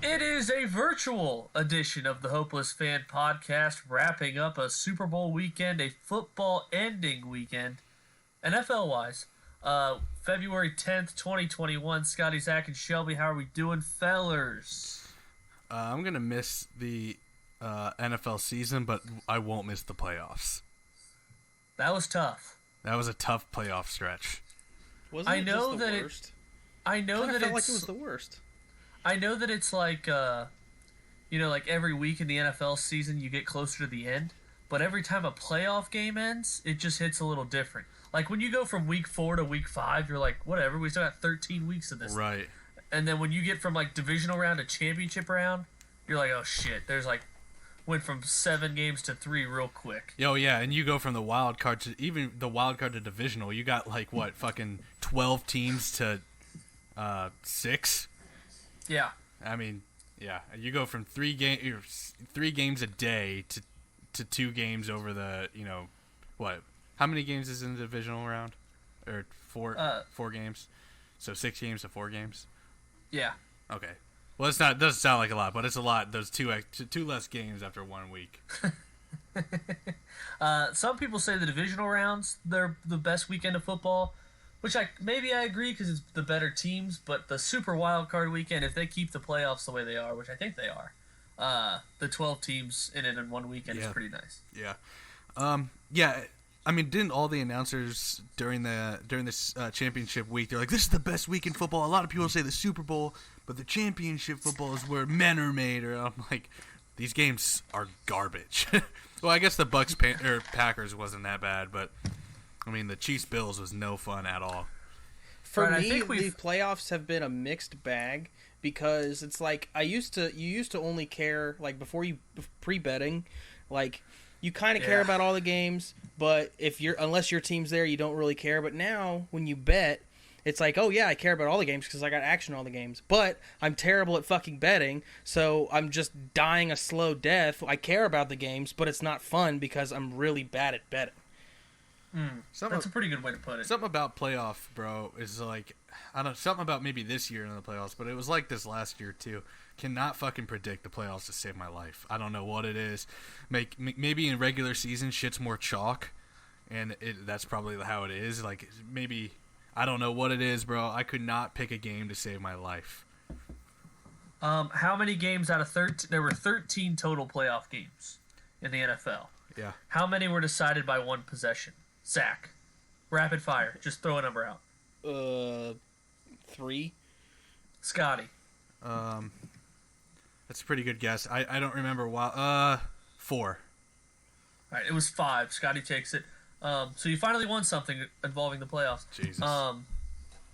It is a virtual edition of the Hopeless Fan Podcast, wrapping up a Super Bowl weekend, a football ending weekend, NFL-wise. February 10th, 2021. Scotty, Zach, and Shelby, how are we doing, fellers? I'm going to miss the NFL season, but I won't miss the playoffs. That was tough. That was a tough playoff stretch. Wasn't it just the worst? I know that felt like it was the worst. I know that it's like, like every week in the NFL season you get closer to the end, but every time a playoff game ends, it just hits a little different. Like when you go from week 4 to week 5, you're like, whatever, we still got 13 weeks of this. Right. And then when you get from like divisional round to championship round, you're like, oh shit, went from 7 games to 3 real quick. Oh yeah, and you go from the wild card to even the wild card to divisional. You got like what, fucking 12 teams to 6. Yeah. I mean, yeah, you go from 3 games a day to 2 games over the, what? How many games is in the divisional round? Or 4 games. So 6 games to 4 games. Yeah. Okay. Well, it doesn't sound like a lot, but it's a lot. There's two less games after 1 week. Some people say the divisional rounds, they're the best weekend of football, which I agree because it's the better teams, but the super wild card weekend, if they keep the playoffs the way they are, which I think they are, the 12 teams in it in 1 weekend is pretty nice. Yeah. Yeah. I mean, didn't all the announcers during this championship week, they're like, this is the best week in football. A lot of people say the Super Bowl, but the championship football is where men are made. Or I'm like, these games are garbage. Well, I guess the Packers wasn't that bad, but I mean, the Chiefs-Bills was no fun at all. For me, the playoffs have been a mixed bag because it's like you used to only care like before you pre-betting, like you kind of care about all the games, but unless your team's there, you don't really care. But now when you bet, it's like, oh yeah, I care about all the games because I got action on all the games. But I'm terrible at fucking betting, so I'm just dying a slow death. I care about the games, but it's not fun because I'm really bad at betting. That's a pretty good way to put it. Something about playoff, bro, is like, I don't know, something about maybe this year in the playoffs, but it was like this last year too. Cannot fucking predict the playoffs to save my life. I don't know what it is. Maybe in regular season shit's more chalk, and that's probably how it is. Like maybe, I don't know what it is, bro. I could not pick a game to save my life. How many games out of 13? There were 13 total playoff games in the NFL. Yeah. How many were decided by one possession? Zach, rapid fire. Just throw a number out. 3. Scotty. That's a pretty good guess. I don't remember why. 4. All right, it was 5. Scotty takes it. So you finally won something involving the playoffs. Jesus.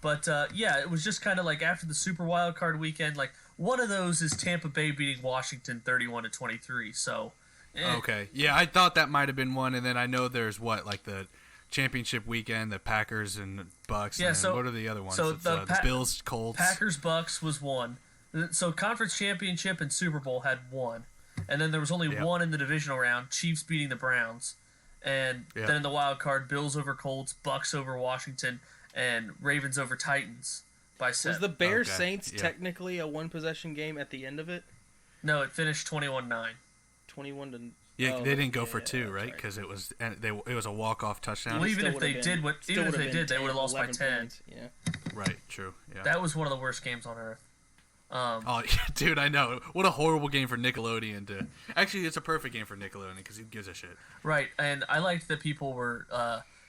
It was just kind of like after the Super Wild Card weekend. Like one of those is Tampa Bay beating Washington 31-23. So. Okay. Yeah, I thought that might have been one, and then I know there's the championship weekend, the Packers and Bucks. Yeah. And So what are the other ones? So the Bills, Colts. Packers, Bucks was one. So conference championship and Super Bowl had one, and then there was only one in the divisional round. Chiefs beating the Browns, and then in the wild card, Bills over Colts, Bucks over Washington, and Ravens over Titans by 7. Was the Bears Saints technically a 1-possession game at the end of it? No, it finished 21-9. 21 to. Yeah, they didn't go for 2, right? Because it was a walk-off touchdown. Well, even if they did, they would have lost by 10. Points. Yeah. Right. True. Yeah. That was one of the worst games on earth. Dude, I know. What a horrible game for Nickelodeon. Actually, it's a perfect game for Nickelodeon because who gives a shit? Right, and I liked that people were.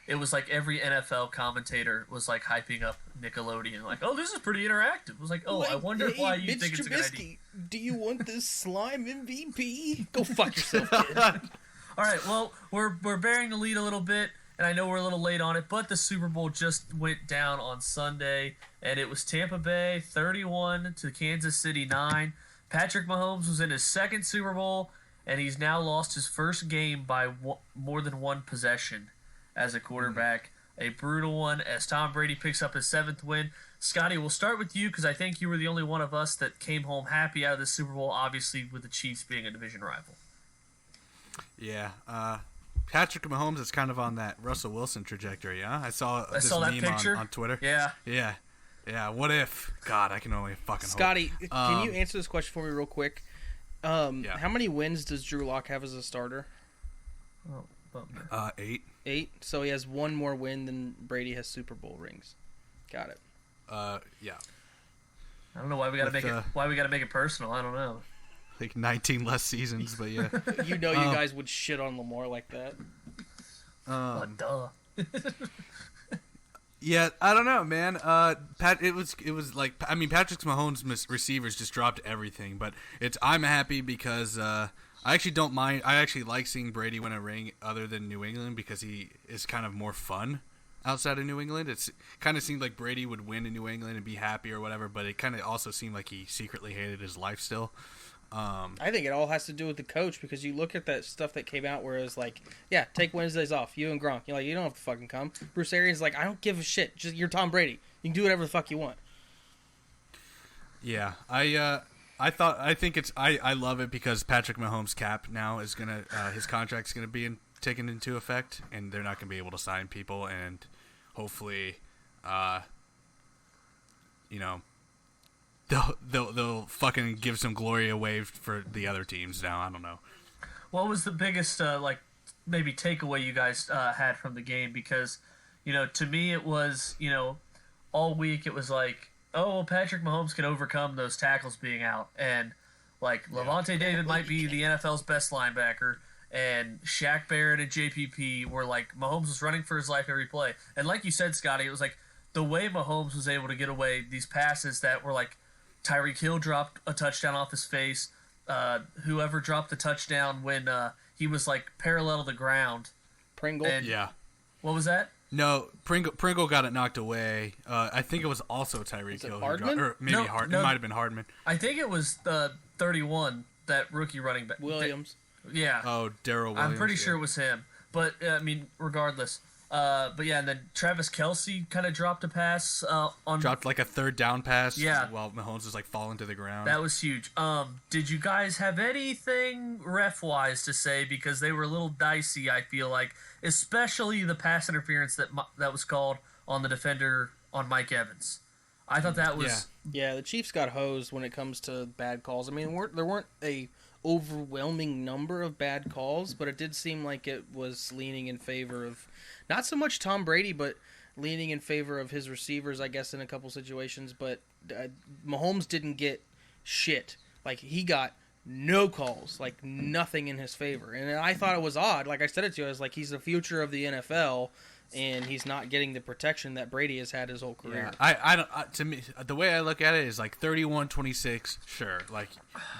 It was like every NFL commentator was like hyping up Nickelodeon, like, "Oh, this is pretty interactive." It was like, "Oh, I wonder why you think it's a good idea." Do you want this slime MVP? Go fuck yourself, kid. All right, well, we're bearing the lead a little bit, and I know we're a little late on it, but the Super Bowl just went down on Sunday, and it was Tampa Bay 31 to Kansas City 9. Patrick Mahomes was in his second Super Bowl, and he's now lost his first game by more than one possession as a quarterback. A brutal one as Tom Brady picks up his 7th win. Scotty, we'll start with you because I think you were the only one of us that came home happy out of the Super Bowl, obviously with the Chiefs being a division rival. Yeah, Patrick Mahomes is kind of on that Russell Wilson trajectory, huh? I saw this that meme picture on Twitter. Yeah. Yeah. Yeah, what if? God, I can only fucking Scotty, hope. can you answer this question for me real quick? Yeah. How many wins does Drew Lock have as a starter? 8. 8. So he has one more win than Brady has Super Bowl rings. Got it. Yeah. I don't know why we gotta make it personal. I don't know. Like 19 less seasons, but yeah. You guys would shit on Lamar like that. Duh. Yeah, I don't know, man. It was like, I mean, Patrick Mahomes' receivers just dropped everything, but I'm happy because I actually don't mind. I actually like seeing Brady win a ring other than New England because he is kind of more fun outside of New England. It's kind of seemed like Brady would win in New England and be happy or whatever, but it kind of also seemed like he secretly hated his life still. I think it all has to do with the coach because you look at that stuff that came out where it was like, yeah, take Wednesdays off, you and Gronk. You're like, you don't have to fucking come. Bruce Arians is like, I don't give a shit. Just you're Tom Brady. You can do whatever the fuck you want. Yeah, I love it because Patrick Mahomes' cap now is gonna his contract's gonna be taken into effect, and they're not gonna be able to sign people, and hopefully, they'll fucking give some glory away for the other teams now. I don't know. What was the biggest maybe takeaway you guys had from the game? Because to me it was all week it was like, oh, well, Patrick Mahomes can overcome those tackles being out, and like Levante David might be the NFL's best linebacker, and Shaq Barrett and JPP were like, Mahomes was running for his life every play, and like you said, Scotty, it was like the way Mahomes was able to get away these passes that were like, Tyreek Hill dropped a touchdown off his face. Whoever dropped the touchdown when he was like parallel to the ground. Pringle. Yeah. What was that? No, Pringle got it knocked away. I think it was also Tyreek Hill. Hardman? Or maybe Hardman. It might have been Hardman. I think it was 31, that rookie running back. Williams. Yeah. Oh, Darrell Williams. I'm pretty sure it was him. But, I mean, regardless. But yeah, and then Travis Kelce kind of dropped a pass dropped like a third down pass. Yeah. While Mahomes was like falling to the ground. That was huge. Did you guys have anything ref wise to say, because they were a little dicey? I feel like, especially the pass interference that was called on the defender on Mike Evans. I thought that was the Chiefs got hosed when it comes to bad calls. I mean, there weren't a overwhelming number of bad calls, but it did seem like it was leaning in favor of not so much Tom Brady, but leaning in favor of his receivers, I guess, in a couple situations. But Mahomes didn't get shit. Like, he got no calls, like nothing in his favor. And I thought it was odd. Like I said it to you, I was like, he's the future of the NFL, and he's not getting the protection that Brady has had his whole career. Yeah, I don't. To me, the way I look at it is like 31-26. Sure, like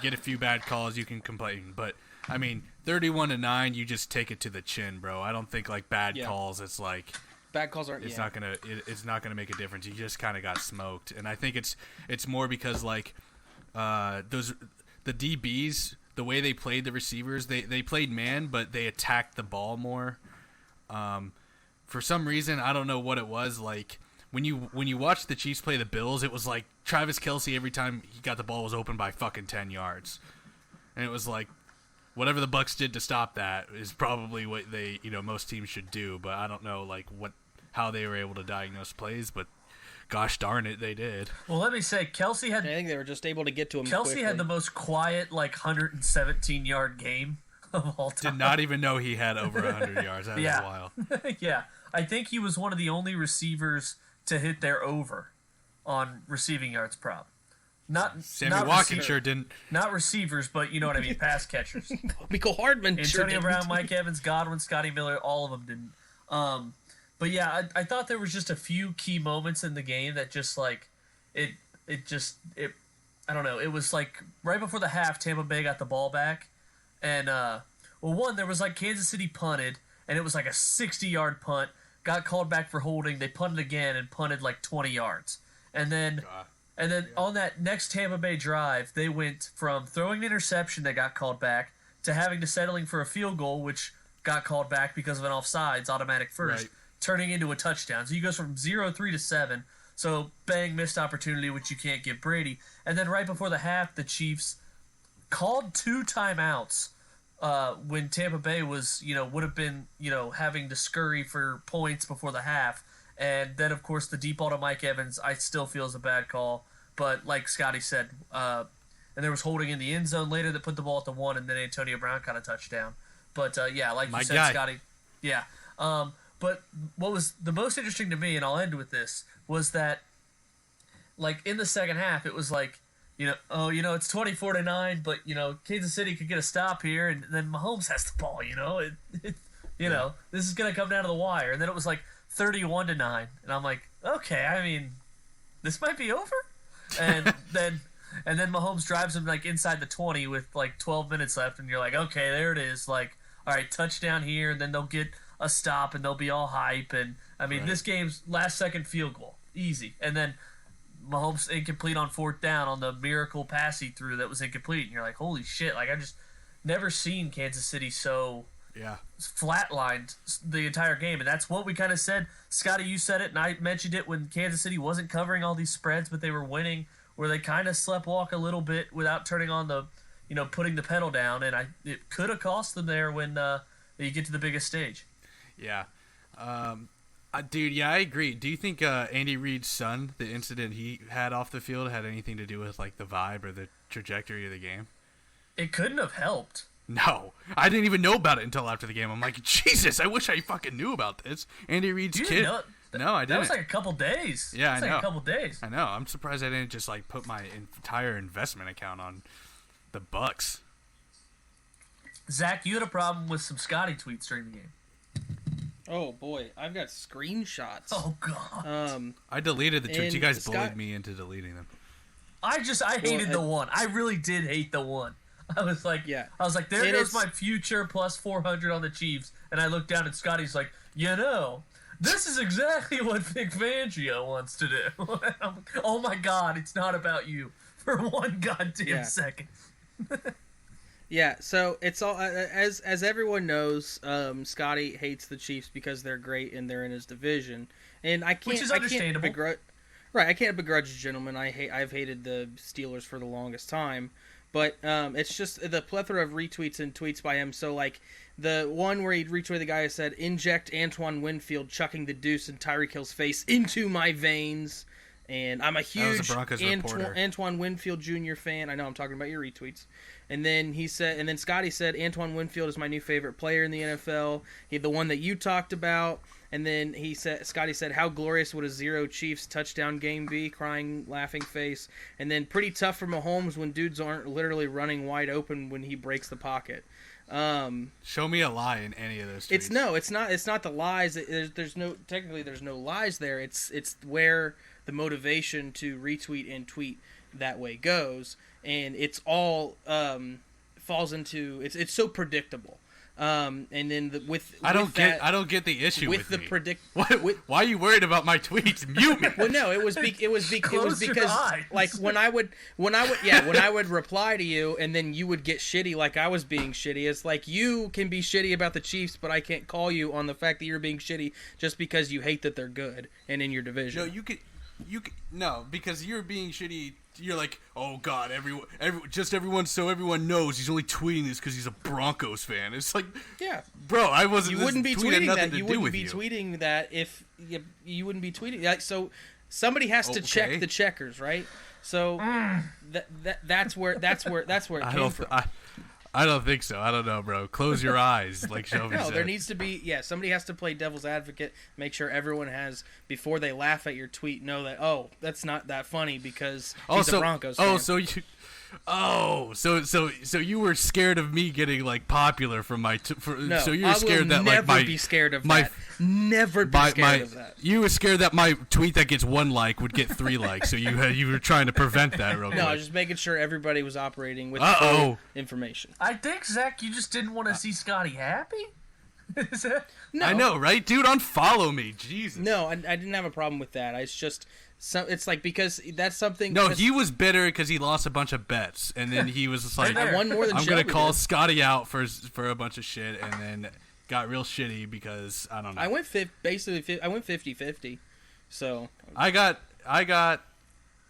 get a few bad calls, you can complain, but I mean 31-9, you just take it to the chin, bro. I don't think like bad calls. It's like bad calls aren't. It's not gonna make a difference. You just kind of got smoked, and I think it's more because like the DBs, the way they played the receivers, they played man, but they attacked the ball more. For some reason, I don't know what it was. Like when you watch the Chiefs play the Bills, it was like Travis Kelce every time he got the ball was open by fucking 10 yards, and it was like whatever the Bucs did to stop that is probably what they most teams should do. But I don't know like how they were able to diagnose plays, but gosh darn it, they did. Well, let me say, Kelce had. I think they were just able to get to him. Kelce quickly. had the most quiet, like 117-yard game of all time. Did not even know he had over 100 yards. That was wild. Yeah, I think he was one of the only receivers to hit their over on receiving yards prop. Sammy Watkins sure didn't. Not receivers, but you know what I mean, pass catchers. Miko Hardman, Antonio Brown, Mike Evans, Godwin, Scotty Miller, all of them didn't. But yeah, I thought there was just a few key moments in the game that just like it I don't know. It was like right before the half, Tampa Bay got the ball back, and there was like Kansas City punted, and it was like a 60-yard punt. Got called back for holding. They punted again and punted like 20 yards, and then on that next Tampa Bay drive, they went from throwing an interception that got called back to having to settling for a field goal, which got called back because of an offsides, automatic first. Right. Turning into a touchdown. So you go from 0-3 to 7. So bang, missed opportunity, which you can't give Brady. And then right before the half, the Chiefs called 2 timeouts when Tampa Bay was, would have been, having to scurry for points before the half. And then, of course, the deep ball to Mike Evans, I still feel is a bad call. But like Scotty said, and there was holding in the end zone later that put the ball at the 1, and then Antonio Brown got a touchdown. But, yeah, like you said, Scotty. Yeah. But what was the most interesting to me, and I'll end with this, was that, like, in the second half, it was like, it's 24-9, but, Kansas City could get a stop here, and then Mahomes has the ball, this is going to come down to the wire. And then it was like 31-9, and I'm like, okay, I mean, this might be over? And then Mahomes drives him, like, inside the 20 with, like, 12 minutes left, and you're like, okay, there it is, like, all right, touchdown here, and then they'll get a stop, and they'll be all hype, and, I mean, This game's last-second field goal, easy. And then Mahomes incomplete on 4th down on the miracle pass he threw that was incomplete. And you're like, holy shit. Like, I just never seen Kansas City so flatlined the entire game. And that's what we kind of said. Scotty, you said it, and I mentioned it when Kansas City wasn't covering all these spreads, but they were winning, where they kind of sleptwalk a little bit without turning on the, putting the pedal down. And it could have cost them there when you get to the biggest stage. Yeah. Dude, yeah, I agree. Do you think Andy Reid's son, the incident he had off the field, had anything to do with like the vibe or the trajectory of the game? It couldn't have helped. No, I didn't even know about it until after the game. I'm like, Jesus, I wish I fucking knew about this. Andy Reid's kid. No, I didn't. That was like a couple days. Yeah, I know. Like a couple days. I know. I'm surprised I didn't just like put my entire investment account on the Bucks. Zach, you had a problem with some Scotty tweets during the game. Oh boy, I've got screenshots. Oh god. I deleted the tweets. You guys bullied me into deleting them. I hated the one. I really did hate the one. I was like, there goes my future plus 400 on the Chiefs. And I looked down at Scotty's like, this is exactly what Vic Fangio wants to do. I'm like, oh my god, it's not about you for one goddamn second. Yeah, so it's all as everyone knows. Scotty hates the Chiefs because they're great and they're in his division, and which is understandable. I can't begrudge a gentleman. I've hated the Steelers for the longest time, but it's just the plethora of retweets and tweets by him. So like the one where he retweeted the guy who said, "Inject Antoine Winfield chucking the deuce in Tyreek Hill's face into my veins." And I'm a huge Antoine Winfield Jr. fan. I know I'm talking about your retweets. And then Scotty said, Antoine Winfield is my new favorite player in the NFL. The one that you talked about. And then Scotty said, how glorious would a 0 Chiefs touchdown game be? Crying, laughing face. And then pretty tough for Mahomes when dudes aren't literally running wide open when he breaks the pocket. Show me a lie in any of those tweets. It's not the lies. There's no lies there. It's where the motivation to retweet and tweet that way goes, and it's all falls into it's so predictable. And then I don't get the issue with the me. Why are you worried about my tweets? Mute me. Well, no, it was because like when I would reply to you and then you would get shitty like I was being shitty. It's like you can be shitty about the Chiefs, but I can't call you on the fact that you're being shitty just because you hate that they're good and in your division. No, you could no, because you're being shitty. You're like, oh god, everyone knows he's only tweeting this because he's a Broncos fan. It's like, yeah, bro, I wasn't. You wouldn't be tweeting that. You wouldn't be tweeting that if you wouldn't be tweeting that. So somebody has to check the checkers, right? So that's where it came from. I don't think so. I don't know, bro. Close your eyes, like Shelby said. No, there needs to be, somebody has to play devil's advocate, make sure everyone has, before they laugh at your tweet, know that, that's not that funny because he's a Broncos fan. So you were scared of me getting, like, popular from my... No, so you were scared that, like, never be scared of that. Never be scared of that. You were scared that my tweet that gets 1 like would get 3 likes, so you were trying to prevent that real quick. No, I was just making sure everybody was operating with full information. I think, Zach, you just didn't want to see Scotty happy? No. I know, right? Dude, unfollow me. Jesus. No, I didn't have a problem with that. It's just... So it's like because that's something. No, he was bitter because he lost a bunch of bets, and then he was just like, "I won more than I'm going to call Scotty out for a bunch of shit," and then got real shitty because I don't know. I went 50-50. So I got.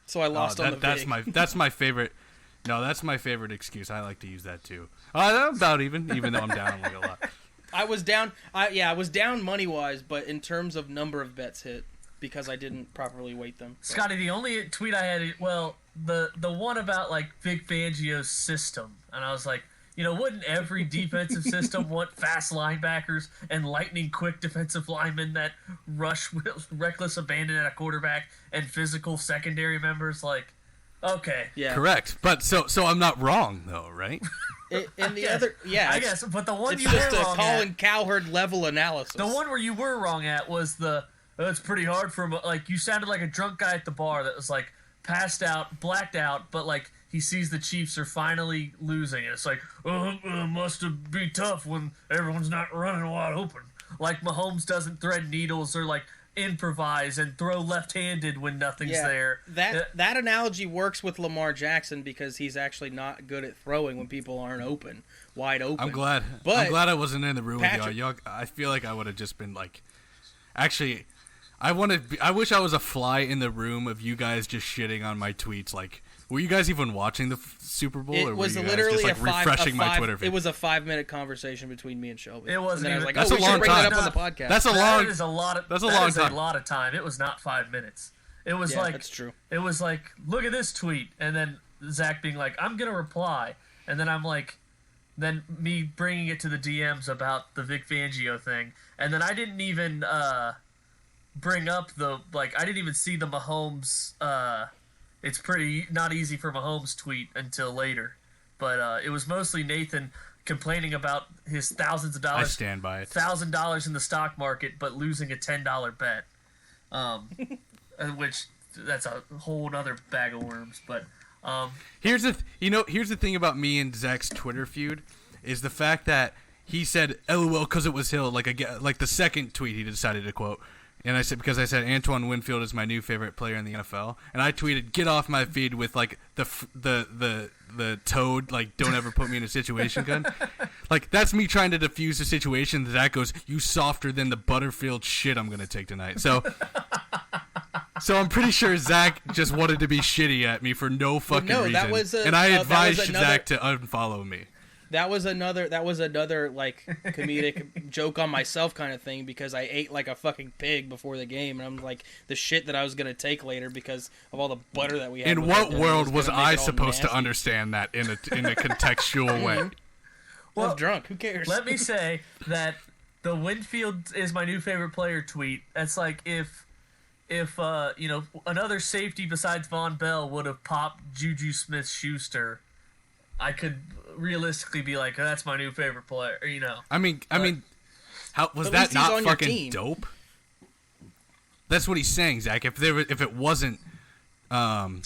So I lost on the vig. That's my favorite. No, that's my favorite excuse. I like to use that too. I'm about even though I'm down like a lot. I was down. I was down money wise, but in terms of number of bets hit. because I didn't properly weight them. But. Scotty, the only tweet I had, the one about like Vic Fangio's system, and I was like, wouldn't every defensive system want fast linebackers and lightning quick defensive linemen that rush with reckless abandon at a quarterback and physical secondary members? Like, okay, yeah, correct. But so I'm not wrong though, right? And the other, yeah, I guess. But the one it's you were just a wrong Colin at, Cowherd level analysis. The one where you were wrong at was it's pretty hard for him. Like, you sounded like a drunk guy at the bar that was like passed out, blacked out, but like he sees the Chiefs are finally losing, and it's like, must be tough when everyone's not running wide open. Like Mahomes doesn't thread needles or like improvise and throw left-handed when nothing's there. That analogy works with Lamar Jackson because he's actually not good at throwing when people aren't wide open. I'm glad I wasn't in the room with y'all. I feel like I would have just been like, actually, I wish I was a fly in the room of you guys just shitting on my tweets. Like, were you guys even watching the Super Bowl? It or was were you literally guys just, like, refreshing my Twitter feed? It was a 5-minute conversation between me and Shelby. It wasn't. And then I was like, that's a long bring time. that up on the podcast. That's a long time. A lot of time. It was not 5 minutes. It was that's true. It was like, look at this tweet, and then Zach being like, I'm gonna reply, and then I'm like, then me bringing it to the DMs about the Vic Fangio thing, and then I didn't even bring up I didn't even see the Mahomes. It's pretty not easy for Mahomes tweet until later, but it was mostly Nathan complaining about his thousands of dollars. I stand by it. $1,000 in the stock market, but losing a $10 bet, which that's a whole other bag of worms. But here's the thing about me and Zach's Twitter feud is the fact that he said "LOL" because it was Hill, like the second tweet he decided to quote. And I said, because I said Antoine Winfield is my new favorite player in the NFL, and I tweeted, "Get off my feed with like the toad, like don't ever put me in a situation gun." Like that's me trying to defuse the situation. That goes, "You softer than the Butterfield shit I'm gonna take tonight." So I'm pretty sure Zach just wanted to be shitty at me for no fucking reason. And I advised Zach to unfollow me. That was another like comedic joke on myself kind of thing because I ate like a fucking pig before the game, and I'm like the shit that I was gonna take later because of all the butter that we had. In what world was I supposed to understand that in a contextual way? Well, I was drunk. Who cares? Let me say that the Winfield is my new favorite player tweet. That's like if another safety besides Von Bell would have popped Juju Smith-Schuster, I could realistically be like, that's my new favorite player, I mean, how was that not fucking dope? That's what he's saying, Zach. If it wasn't Von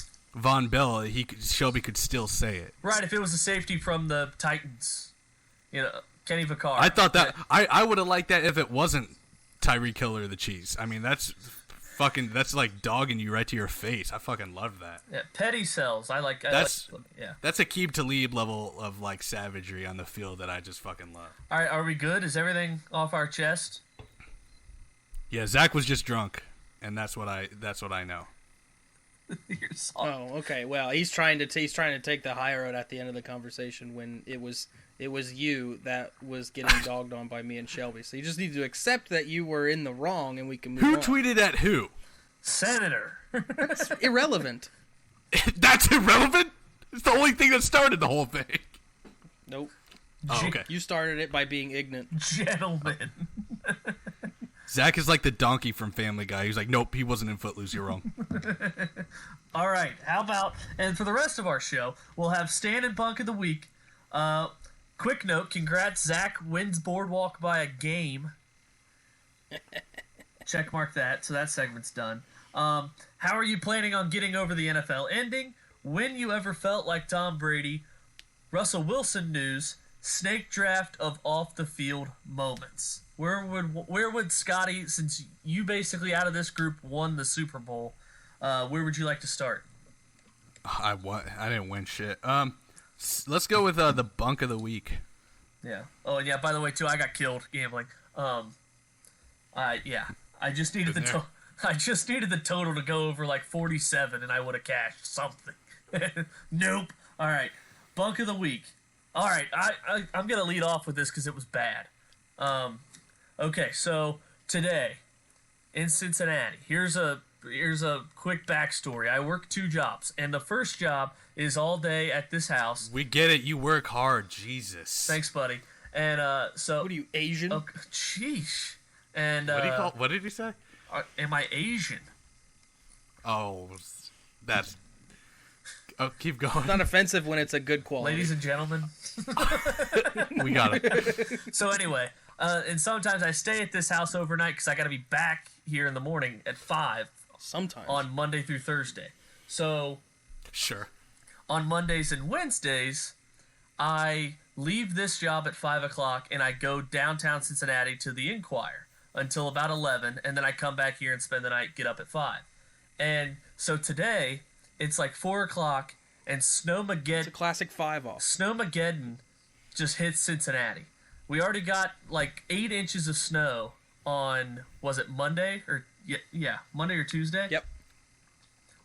Bell, Shelby could still say it. Right, if it was a safety from the Titans, Kenny Vaccaro. I thought that I would have liked that if it wasn't Tyreek Hill or the Chiefs. I mean, that's like dogging you right to your face. I fucking love that. Yeah, petty sells. That's a Aqib Talib level of like savagery on the field that I just fucking love. All right, are we good? Is everything off our chest? Yeah, Zach was just drunk, and that's what I know. Oh, okay. Well, he's trying to take the high road at the end of the conversation when it was you that was getting dogged on by me and Shelby. So you just need to accept that you were in the wrong, and we can move on. Who tweeted at who? Senator. That's irrelevant. That's irrelevant? It's the only thing that started the whole thing. Nope. Oh, okay. You started it by being ignorant. Gentlemen. Zach is like the donkey from Family Guy. He's like, nope, he wasn't in Footloose. You're wrong. All right. How about, and for the rest of our show, we'll have Stan and Bunk of the Week. Quick note, congrats, Zach wins Boardwalk by a game. Check mark that, so that segment's done. How are you planning on getting over the NFL ending? When you ever felt like Tom Brady? Russell Wilson news, snake draft of off-the-field moments. Where would Scotty, since you basically out of this group won the Super Bowl, where would you like to start? I didn't win shit. Let's go with the Bunk of the Week. Yeah. Oh, and yeah, by the way, too, I got killed gambling. I just needed the total to go over like 47, and I would have cashed something. Nope. All right. Bunk of the Week. All right. I'm going to lead off with this because it was bad. Okay, so today, in Cincinnati. Here's a quick backstory. I work 2 jobs, and the first job is all day at this house. We get it. You work hard. Jesus. Thanks, buddy. And so. What are you, Asian? Oh, sheesh. And what do you call? What did you say? Am I Asian? Oh, that's. Oh, keep going. It's not offensive when it's a good quality. Ladies and gentlemen. We got it. So anyway, and sometimes I stay at this house overnight because I got to be back here in the morning at 5. Sometimes. On Monday through Thursday. So. Sure. On Mondays and Wednesdays, I leave this job at 5 o'clock and I go downtown Cincinnati to the Inquirer until about 11, and then I come back here and spend the night, get up at 5. And so today, it's like 4 o'clock, and Snowmageddon... It's a classic 5 off. Snowmageddon just hit Cincinnati. We already got like 8 inches of snow on, was it Monday? Or yeah, Monday or Tuesday? Yep.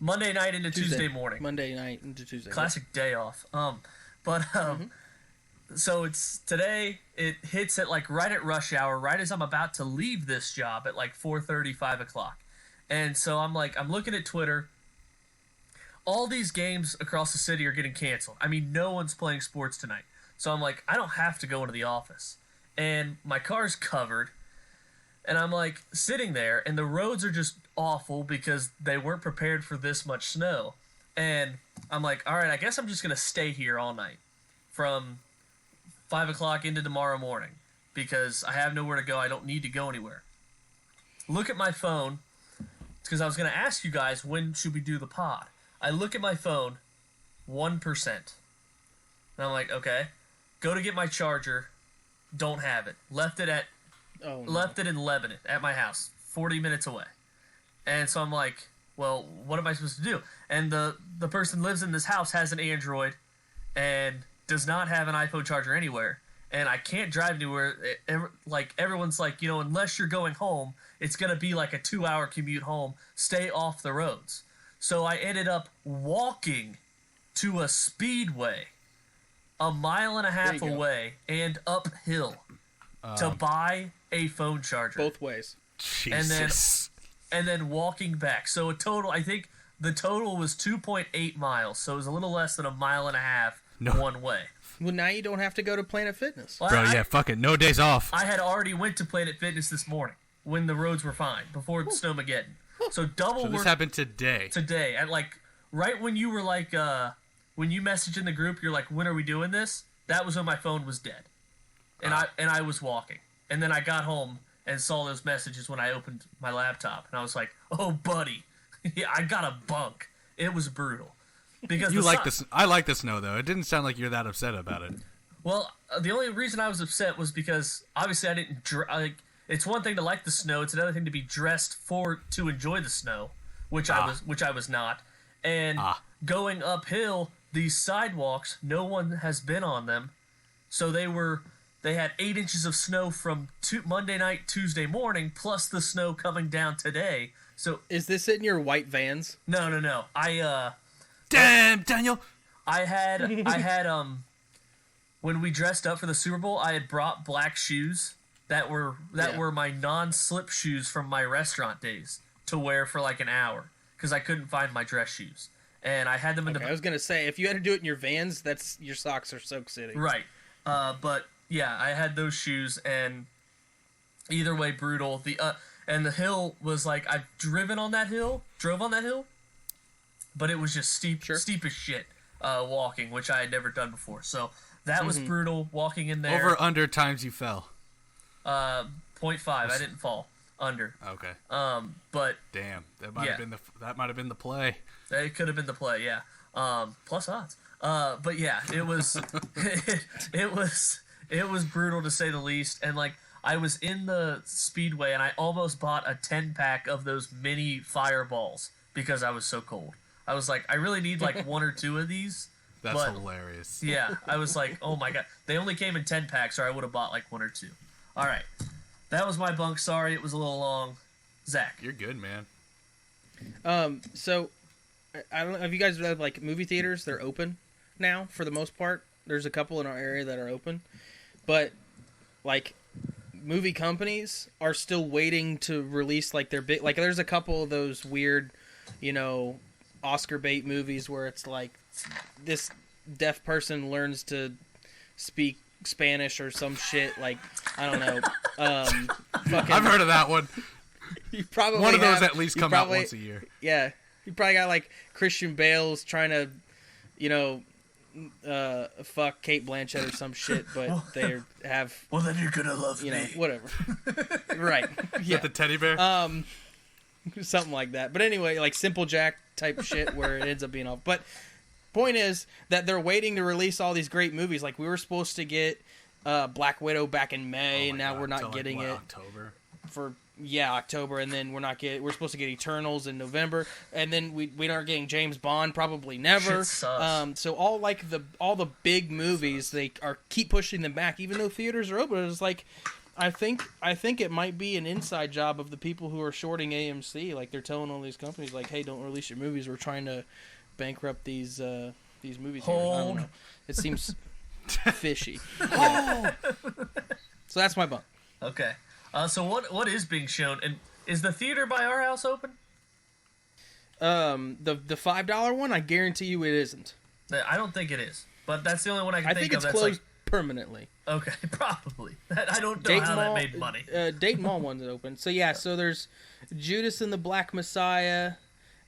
Monday night into Tuesday morning. Monday night into Tuesday. Classic day off. So it's today. It hits at like right at rush hour, right as I'm about to leave this job at like 4:30, 5 o'clock. And so I'm looking at Twitter. All these games across the city are getting canceled. I mean, no one's playing sports tonight. So I'm like, I don't have to go into the office. And my car's covered. And I'm like sitting there, and the roads are just awful because they weren't prepared for this much snow. And I'm like, all right, I guess I'm just going to stay here all night from 5 o'clock into tomorrow morning because I have nowhere to go. I don't need to go anywhere. Look at my phone because I was going to ask you guys, when should we do the pod? I look at my phone, 1%. And I'm like, okay. Go to get my charger. Don't have it. Left it in Lebanon at my house, 40 minutes away. And so I'm like, well, what am I supposed to do? And the person lives in this house, has an Android, and does not have an iPhone charger anywhere. And I can't drive anywhere. Everyone's like, unless you're going home, it's going to be like a 2-hour commute home. Stay off the roads. So I ended up walking to a speedway 1.5 miles away and uphill to buy a phone charger. Both ways. Jesus. And then walking back. So I think the total was 2.8 miles. So it was a little less than 1.5 miles one way. Well, now you don't have to go to Planet Fitness. Bro, fuck it. No days off. I had already went to Planet Fitness this morning when the roads were fine, before Snowmageddon. So this happened today. Today. At right when you were when you messaged in the group, you're like, when are we doing this? That was when my phone was dead. And I was walking. And then I got home and saw those messages when I opened my laptop. And I was like, oh, buddy. Yeah, I got a bunk. It was brutal. Because I like the snow, though. It didn't sound like you're that upset about it. Well, the only reason I was upset was because, obviously, I didn't... it's one thing to like the snow. It's another thing to be dressed to enjoy the snow, which I was not. And going uphill, these sidewalks, no one has been on them. So they had 8 inches of snow from Monday night, Tuesday morning, plus the snow coming down today. So is this in your white Vans? No. Damn, Daniel. I had when we dressed up for the Super Bowl, I had brought black shoes that were my non-slip shoes from my restaurant days to wear for like an hour because I couldn't find my dress shoes. And I had them in the... I was going to say, if you had to do it in your Vans, your socks are Soak City. Right. But yeah, I had those shoes, and either way, brutal. And the hill was like, I've drove on that hill, but it was just steep as shit walking, which I had never done before. So that was brutal, walking in there. Over under times you fell? 0.5. I didn't fall. Under. Okay. But damn, that might have been the play. It could have been the play, yeah. Plus odds. But yeah, it was it was brutal to say the least. And I was in the Speedway and I almost bought a 10-pack of those mini fireballs because I was so cold. I was like, I really need 1 or 2 of these. That's hilarious. Yeah, I was like, oh my god. They only came in 10 packs, or I would have bought 1 or 2. All right. That was my bunk. Sorry, it was a little long. Zach. You're good, man. So, I don't know. Have you guys read movie theaters? They're open now for the most part. There's a couple in our area that are open. But, movie companies are still waiting to release like their big, like there's a couple of those weird, Oscar bait movies where it's like this deaf person learns to speak Spanish or some shit. Like, I don't know. I've heard of that one. You probably one of those at least come out once a year. Yeah, you probably got like Christian Bale's trying to, fuck Kate Blanchett or some shit, but they have. Well, then you're gonna love me. Whatever. Right. Yeah. With the teddy bear. Something like that. But anyway, like Simple Jack type shit where it ends up being off. But point is that they're waiting to release all these great movies. Like we were supposed to get Black Widow back in May, and now we're not getting it. October. October, and then we're supposed to get Eternals in November, and then we aren't getting James Bond probably never. Shit sucks. So all the big movies they keep pushing them back, even though theaters are open. It's like I think it might be an inside job of the people who are shorting AMC. Like they're telling all these companies like, hey, don't release your movies. We're trying to bankrupt these movies. I don't know. It seems fishy. Yeah. So that's my bunk. Okay. So what is being shown, and is the theater by our house open? The $5 one, I guarantee you it isn't. I don't think it is, but that's the only one I can think of. I think it's closed permanently. Okay, probably. I don't know how that made money. Dayton Mall one's open. So yeah, so there's Judas and the Black Messiah,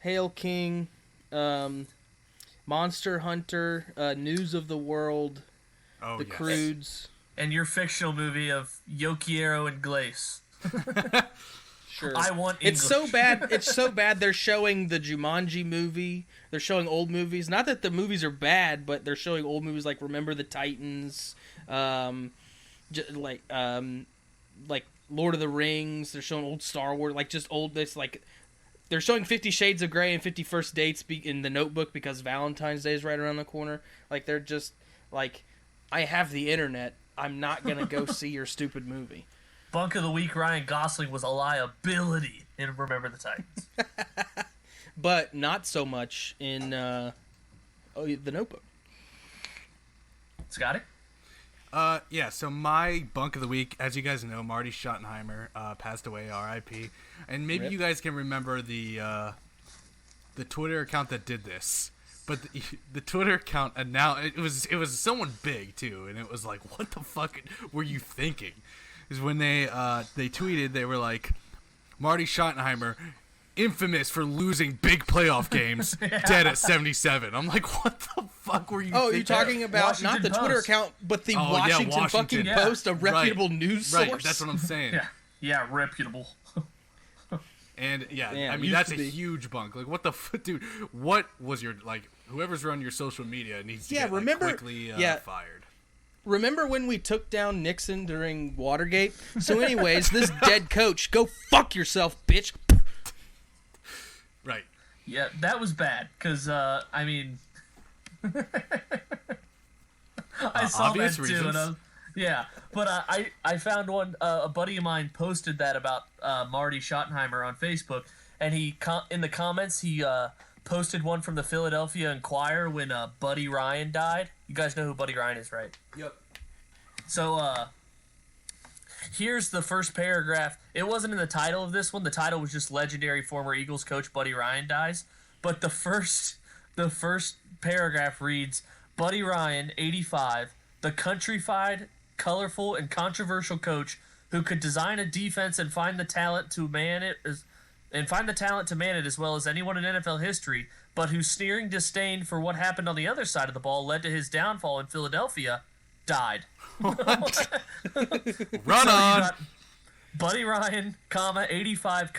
Hail King, Monster Hunter, News of the World, The Croods. And your fictional movie of Yokiero and Glace. Sure. I want English. It's so bad they're showing the Jumanji movie. They're showing old movies. Not that the movies are bad, but they're showing old movies like Remember the Titans, like Lord of the Rings. They're showing old Star Wars, like just old. It's like they're showing 50 Shades of Grey and 50 First Dates in The Notebook because Valentine's Day is right around the corner. Like they're just like, I have the internet. I'm not going to go see your stupid movie. Bunk of the Week, Ryan Gosling was a liability in Remember the Titans. But not so much in The Notebook. Scotty? Yeah, so my Bunk of the Week, as you guys know, Marty Schottenheimer passed away, R.I.P. And maybe you guys can remember the Twitter account that did this. But the Twitter account, and now it was someone big too, and it was like, what the fuck were you thinking? Is when they tweeted, they were like, Marty Schottenheimer, infamous for losing big playoff games, dead at 77. I'm like, what the fuck were you thinking? Oh, you're talking about Washington not the Post. Twitter account, but the Washington fucking Post, a reputable news source. Right, that's what I'm saying. Yeah, reputable. And I mean, that's a huge bunk. Like, what the dude? What was your whoever's run your social media needs to get quickly fired. Remember when we took down Nixon during Watergate? So, anyways, this dead coach, go fuck yourself, bitch. Right. Yeah, that was bad because I mean, I saw that too. Reasons. But I found one. A buddy of mine posted that about Marty Schottenheimer on Facebook, and he in the comments he posted one from the Philadelphia Inquirer when Buddy Ryan died. You guys know who Buddy Ryan is, right? Yep. So here's the first paragraph. It wasn't in the title of this one. The title was just legendary former Eagles coach Buddy Ryan dies. But the first paragraph reads, Buddy Ryan, 85, the countrified, colorful, and controversial coach who could design a defense and find the talent to man it as well as anyone in NFL history, but whose sneering disdain for what happened on the other side of the ball led to his downfall in Philadelphia, died. Run on. Buddy Ryan, 85,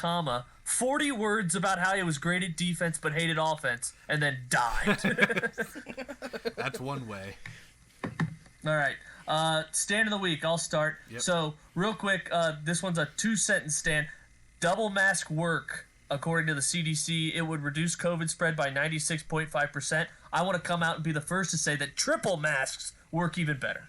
40 words about how he was great at defense but hated offense, and then died. That's one way. All right. Stand of the week. I'll start. Yep. So, real quick, this one's a 2-sentence stand. Double mask work, according to the CDC. It would reduce COVID spread by 96.5%. I want to come out and be the first to say that triple masks work even better.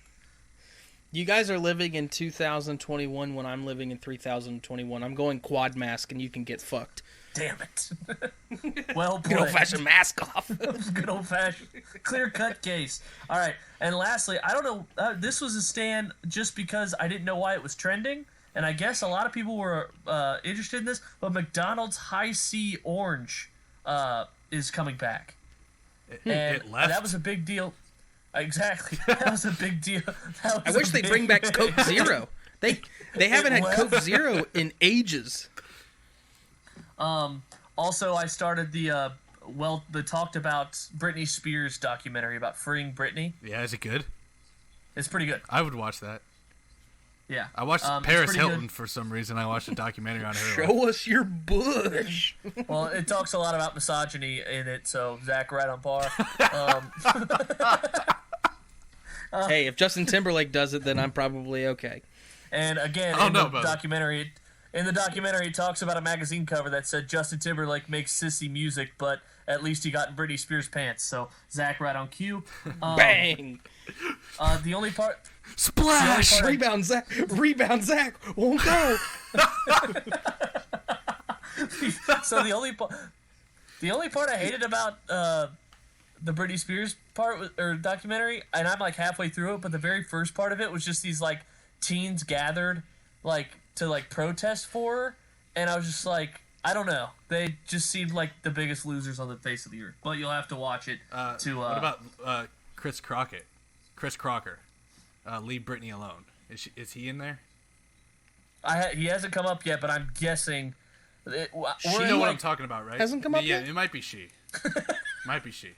You guys are living in 2021 when I'm living in 3021. I'm going quad mask and you can get fucked. Damn it. Well played. Good old-fashioned mask off. Good old-fashioned clear-cut case. All right. And lastly, I don't know. This was a stand just because I didn't know why it was trending. and I guess a lot of people were interested in this, but McDonald's High C Orange is coming back. And it left? that was a big deal. Exactly. That was a big deal. I wish they'd bring back Coke Zero. They haven't had Coke Zero in ages. Also, I started the talked about Britney Spears documentary about freeing Britney. Yeah, is it good? It's pretty good. I would watch that. Yeah. I watched Paris Hilton for some reason. I watched a documentary on her. Show us your bush. Well, it talks a lot about misogyny in it, so Zach, right on par. Hey, if Justin Timberlake does it, then I'm probably okay. And again, documentary, it talks about a magazine cover that said Justin Timberlake makes sissy music, but at least he got in Britney Spears' pants. So Zach, right on cue. Bang! The only part. Splash! Rebound, Zach! Rebound, Zach! Won't go! So the only part I hated about the Britney Spears part or documentary, and I'm like halfway through it, but the very first part of it was just these like teens gathered like to like protest for her, and I was just like, I don't know, they just seemed like the biggest losers on the face of the earth. But you'll have to watch it. What about Chris Crocker? Leave Britney alone. Is he in there? He hasn't come up yet, but I'm guessing. She know what I'm talking about, right? Hasn't come up yet? Yeah, it might be she. Might be she.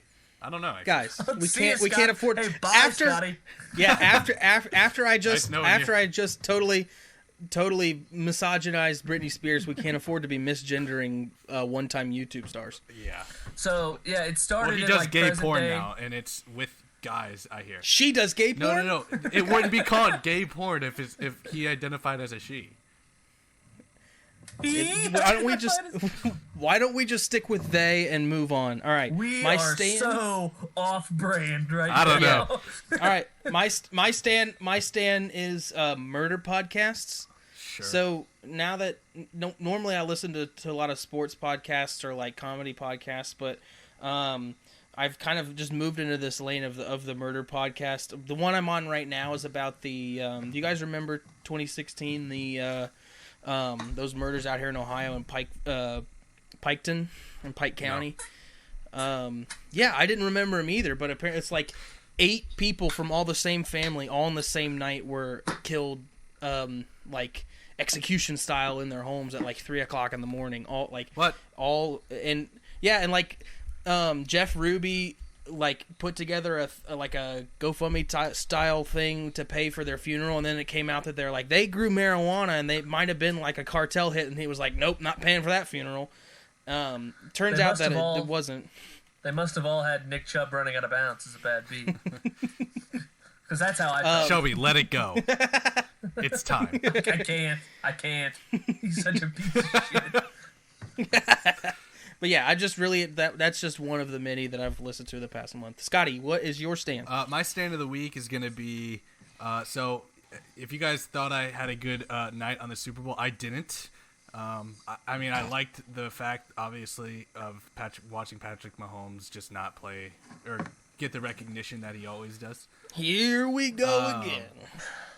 I don't know. Actually. Guys, we can't afford. Hey, bye, Scotty. Yeah, after I just nice totally misogynized Britney Spears, we can't afford to be misgendering one-time YouTube stars. Yeah. So yeah, it started. Well, he does gay porn now, and it's with guys. I hear. She does gay porn. No. It wouldn't be called gay porn if he identified as a she. Why don't we just stick with they and move on? All right, we are so off-brand right now. I don't know. All right, my stand is murder podcasts. Sure. So now that normally I listen to a lot of sports podcasts or like comedy podcasts, but I've kind of just moved into this lane of the murder podcast. The one I'm on right now is about the. Do you guys remember 2016? Those murders out here in Ohio in Piketon in Pike County. No. Yeah, I didn't remember them either, but apparently it's like 8 people from all the same family, all in the same night, were killed, like execution style in their homes at like 3:00 in the morning. All like what? All and yeah, and like Jeff Ruby like put together a GoFundMe style thing to pay for their funeral, and then it came out that they're like they grew marijuana and they might have been like a cartel hit, and he was like, nope, not paying for that funeral. Turns out that it wasn't. They must have all had Nick Chubb running out of bounds as a bad beat. Because that's how I felt. Shelby, let it go. It's time. I can't. He's such a piece of shit. But yeah, I just really that's just one of the many that I've listened to the past month. Scotty, what is your stand? My stand of the week is going to be so if you guys thought I had a good night on the Super Bowl, I didn't. I mean, I liked the fact, obviously, of watching Patrick Mahomes just not play or get the recognition that he always does. Here we go again.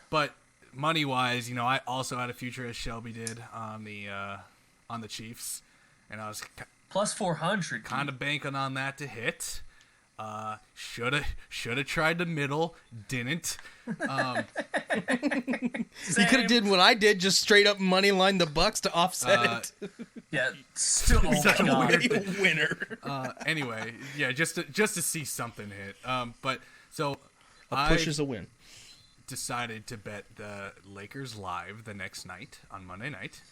But money-wise, I also had a future, as Shelby did, on the Chiefs, and I was plus 400. Kind of banking on that to hit. Shoulda tried the middle, didn't. You could have did what I did, just straight up money line the Bucks to offset it. Yeah, still a winner. Anyway, yeah, just to see something hit. But so a push is a win. Decided to bet the Lakers live the next night on Monday night.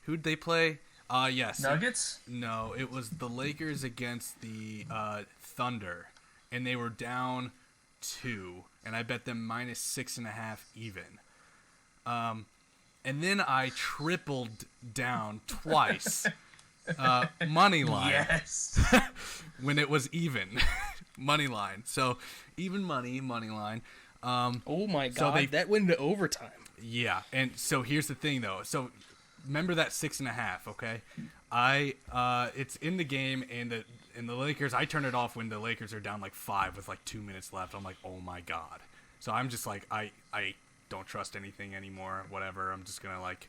Who'd they play? Yes. Nuggets? No, it was the Lakers against the Thunder, and they were down 2, and I bet them minus 6.5 even. And then I tripled down twice, money line. Yes. When it was even, money line. So even money line. Oh my God, that went into overtime. Yeah, and so here's the thing though. So remember that 6.5, okay? It's in the game, and the Lakers. I turn it off when the Lakers are down like 5 with like 2 minutes left. I'm like, oh my God. So I'm just like, I don't trust anything anymore. Whatever. I'm just gonna like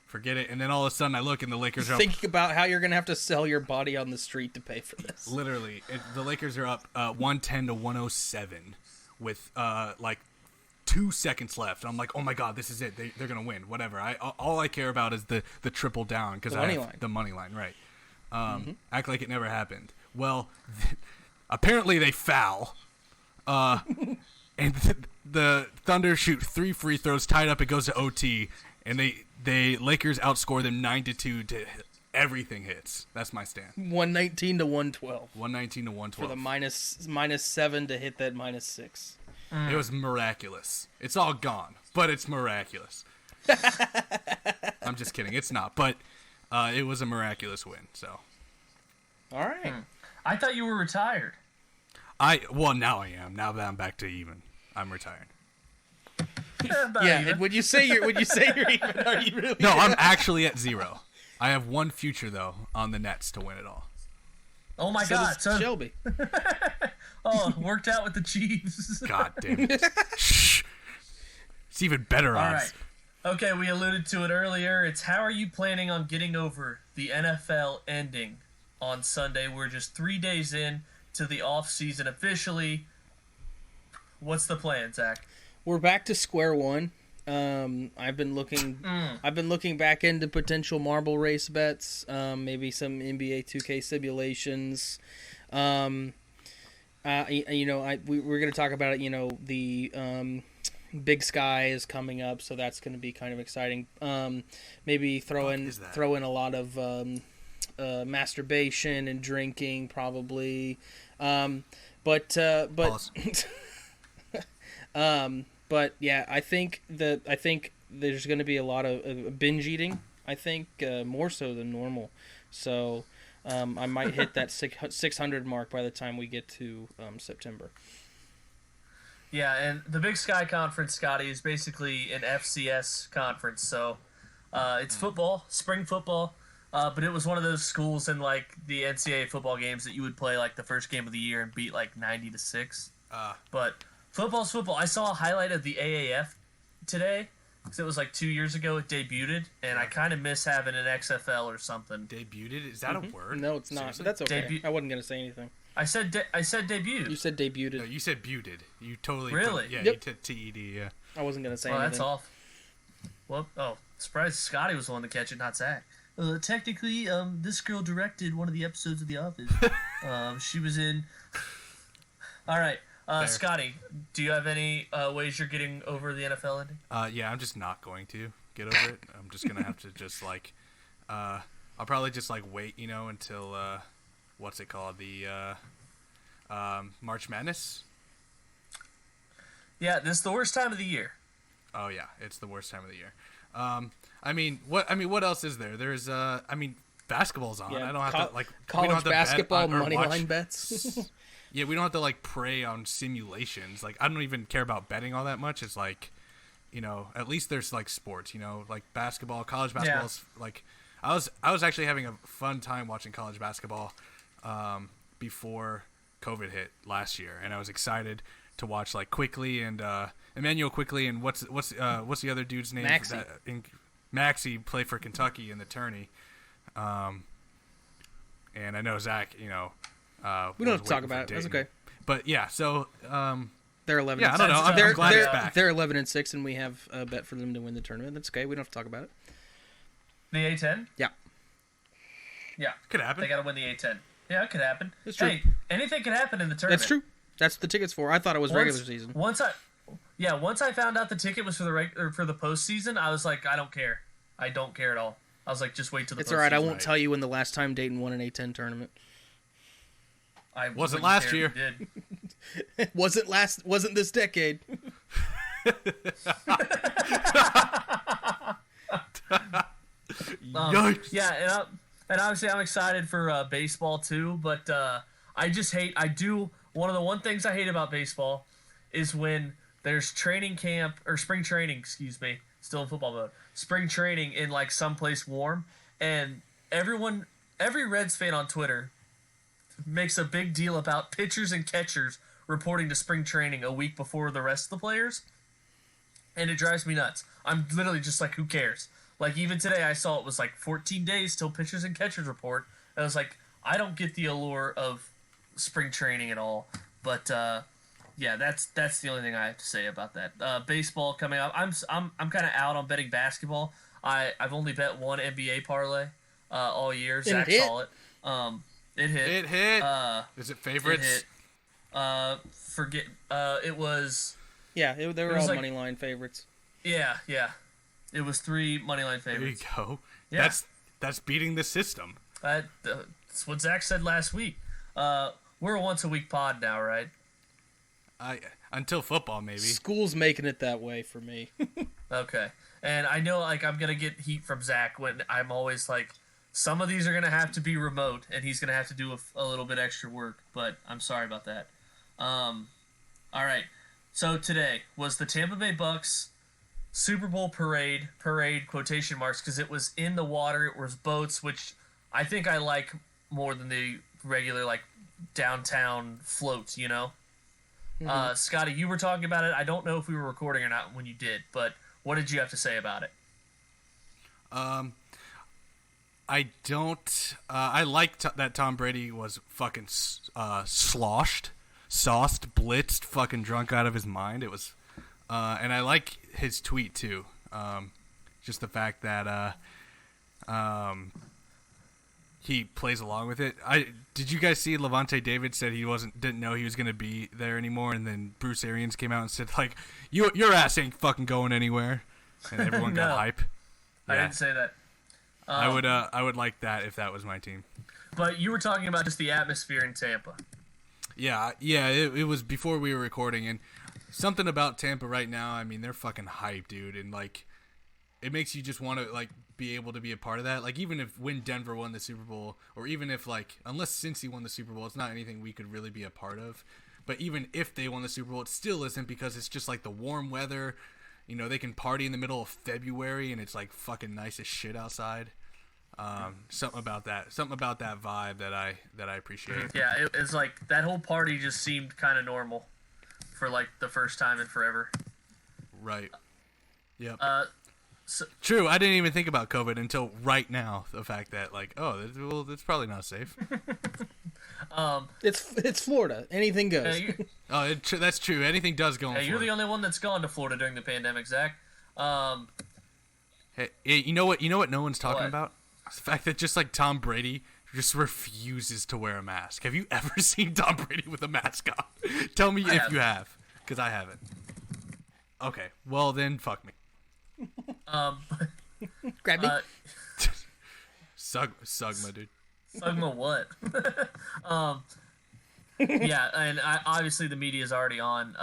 forget it. And then all of a sudden, I look and the Lakers are up. Thinking about how you're gonna have to sell your body on the street to pay for this. Literally, the Lakers are up 110 to 107 with like 2 seconds left. I'm like, oh my god, this is it. They're gonna win. Whatever. All I care about is the triple down because I have the money line, right? Act like it never happened. Well, apparently they foul, and the Thunder shoot 3 free throws, tied up. It goes to OT, and they Lakers outscore them 9-2 to everything hits. That's my stand. 119 to 112. 119 to 112 for the -7 to hit that -6. It was miraculous. It's all gone, but it's miraculous. I'm just kidding. It's not, but it was a miraculous win. So, all right. I thought you were retired. Well, now I am. Now that I'm back to even, I'm retired. Yeah. And when you say you're even, are you really? No, I'm actually at 0. I have one future though on the Nets to win it all. Oh my God! So Shelby. Oh, worked out with the Chiefs. God damn it! Shh. It's even better odds. All right. Okay, we alluded to it earlier. It's how are you planning on getting over the NFL ending on Sunday? We're just 3 days in to the off season officially. What's the plan, Zach? We're back to square one. I've been looking back into potential marble race bets, maybe some NBA 2K simulations. We're going to talk about it. You know, the Big Sky is coming up, so that's going to be kind of exciting. Maybe throw in a lot of masturbation and drinking, probably. But yeah, I think there's going to be a lot of binge eating. I think more so than normal. So I might hit that 600 mark by the time we get to September. Yeah, and the Big Sky Conference, Scotty, is basically an FCS conference. So it's football, spring football, but it was one of those schools in like the NCAA football games that you would play like the first game of the year and beat like 90-6. But football's football. I saw a highlight of the AAF today because it was like 2 years ago it debuted, and I kind of miss having an XFL or something. Debuted? Is that a word? No, it's not. Seriously? That's okay. I wasn't gonna say anything. I said debuted. You said debuted. No, you said buted. You totally really? Yeah, yep. You said TED. Yeah. I wasn't gonna say anything. anything. That's off. Well, surprised Scotty was the one to catch it, not Zach. Technically, this girl directed one of the episodes of The Office. She was in. All right. Scotty, do you have any ways you're getting over the NFL ending? Yeah, I'm just not going to get over it. I'm just gonna have to just like, I'll probably just like wait, until what's it called, the March Madness. Yeah, this is the worst time of the year. Oh yeah, it's the worst time of the year. What else is there? There's basketball's on. Yeah, I don't have to like college basketball money watch line bets. Yeah, we don't have to like prey on simulations. Like I don't even care about betting all that much. It's like, at least there's like sports. Like basketball, college basketball's like. I was actually having a fun time watching college basketball before COVID hit last year, and I was excited to watch like Quickly and Emmanuel Quickly and what's the other dude's name? Maxey play for Kentucky in the tourney. And I know Zach, we don't have to talk about it. That's okay. But yeah, so they're 11. Yeah, I don't know. I'm glad it's back. They're 11-6, and we have a bet for them to win the tournament. That's okay. We don't have to talk about it. The A10? Yeah. Yeah. Could happen. They got to win the A10. Yeah, it could happen. It's true. Hey, anything could happen in the tournament. That's true. That's what the ticket's for. I thought it was regular season. Once I found out the ticket was for the postseason, I was like, I don't care. I don't care at all. I was like, just wait till the postseason. It's all right. I won't tell you when the last time Dayton won an A10 tournament. I wasn't last year. It wasn't this decade. Yikes. Yeah, and obviously I'm excited for baseball too, but one things I hate about baseball is when there's training camp or spring training, still in football mode, spring training in like someplace warm, and every Reds fan on Twitter makes a big deal about pitchers and catchers reporting to spring training a week before the rest of the players. and it drives me nuts. I'm literally just like, who cares? Like, even today I saw it was like 14 days till pitchers and catchers report. And I was like, I don't get the allure of spring training at all. But yeah, that's the only thing I have to say about that. Baseball coming up. I'm kind of out on betting basketball. I've only bet one NBA parlay all year. Zach saw it. It hit. It hit. Is it favorites? It hit. It was. Yeah, they were all money line favorites. Yeah. It was 3 money line favorites. There you go. Yeah. That's beating the system. That's what Zach said last week. We're a once a week pod now, right? Until football, maybe. School's making it that way for me. Okay. And I know, like, I'm going to get heat from Zach when I'm always like, some of these are going to have to be remote, and he's going to have to do a little bit extra work, but I'm sorry about that. All right. So today was the Tampa Bay Bucks Super Bowl parade quotation marks, because it was in the water, it was boats, which I think I like more than the regular, like, downtown floats, you know? Mm-hmm. Scotty, you were talking about it. I don't know if we were recording or not when you did, but what did you have to say about it? I don't. I liked that Tom Brady was fucking sloshed, sauced, blitzed, fucking drunk out of his mind. It was, and I like his tweet too. Just the fact that he plays along with it. Did you guys see Levante David said he didn't know he was gonna be there anymore, and then Bruce Arians came out and said like, your ass ain't fucking going anywhere, and everyone got hype. Yeah. I didn't say that. I would like that if that was my team. But you were talking about just the atmosphere in Tampa. Yeah. It was before we were recording, and something about Tampa right now. I mean, they're fucking hype, dude, and like, it makes you just want to like be able to be a part of that. Like, even if when Denver won the Super Bowl, or even if like, unless Cincy won the Super Bowl, it's not anything we could really be a part of. But even if they won the Super Bowl, it still isn't, because it's just like the warm weather. You know, they can party in the middle of February, and it's like fucking nice as shit outside. Something about that vibe that I appreciate. Yeah, it's like that whole party just seemed kind of normal for like the first time in forever. Right. Yep. True. I didn't even think about COVID until right now. The fact that like, it's probably not safe. It's Florida. Anything goes. That's true. Anything does go. You're the only one that's gone to Florida during the pandemic, Zach. Hey, you know what? No one's talking about? It's the fact that just like Tom Brady just refuses to wear a mask. Have you ever seen Tom Brady with a mask on? Tell me if you have, because I haven't. Okay, well then, fuck me. Grab me. Sugma, dude. Sugma what? Yeah, and obviously the media is already on.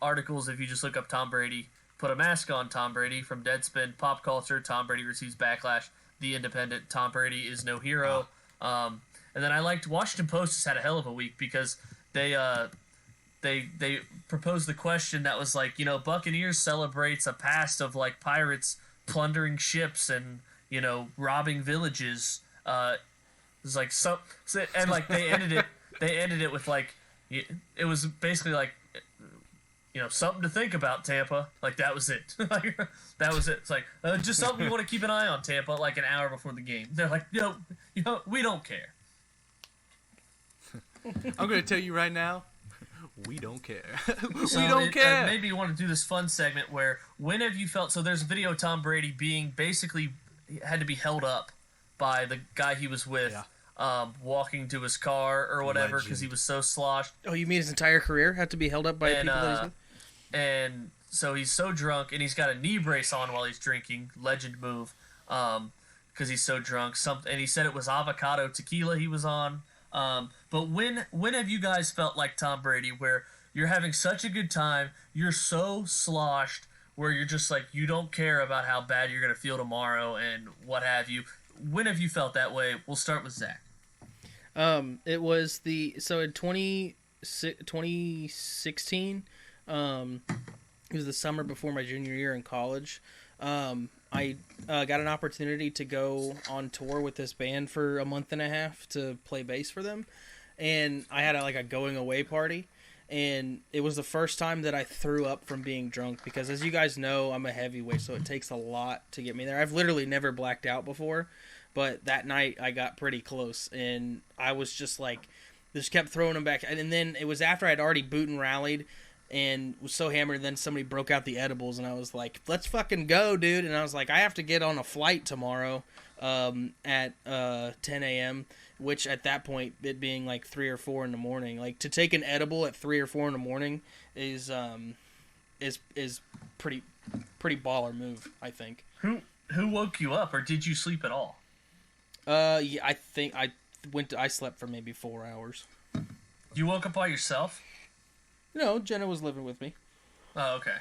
Articles, if you just look up Tom Brady, put a mask on Tom Brady, from Deadspin, Pop Culture, Tom Brady receives backlash, The Independent, Tom Brady is no hero. And then I liked Washington Post just had a hell of a week, because they proposed the question that was like, Buccaneers celebrates a past of like pirates plundering ships and, robbing villages. It was like and like they ended it with like, it was basically like, something to think about, Tampa. Like, that was it. That was it. It's like, just something you want to keep an eye on, Tampa, like an hour before the game. They're like, we don't care. I'm going to tell you right now, we don't care. So we don't care. Maybe you want to do this fun segment where, when have you felt... So there's a video of Tom Brady being basically... had to be held up by the guy he was with, walking to his car or whatever, because he was so sloshed. Oh, you mean his entire career had to be held up by people that he's with? And so he's so drunk, and he's got a knee brace on while he's drinking. Legend move, because he's so drunk. And he said it was avocado tequila he was on. But when have you guys felt like Tom Brady, where you're having such a good time, you're so sloshed, where you're just like, you don't care about how bad you're going to feel tomorrow and what have you? When have you felt that way? We'll start with Zach. It was in 2016, it was the summer before my junior year in college. I got an opportunity to go on tour with this band for a month and a half to play bass for them, and I had a going away party, and it was the first time that I threw up from being drunk because, as you guys know, I'm a heavyweight, so it takes a lot to get me there. I've literally never blacked out before, but that night I got pretty close, and I was just like, just kept throwing them back. And then it was after I'd already boot and rallied and was so hammered, and then somebody broke out the edibles, and I was like, let's fucking go, dude. And I was like, I have to get on a flight tomorrow at 10 a.m., which at that point, it being like 3 or 4 in the morning, like to take an edible at 3 or 4 in the morning is pretty baller move, I think. Who woke you up, or did you sleep at all? Yeah, I think I slept for maybe 4 hours. You woke up by yourself? No, Jenna was living with me. Oh, okay.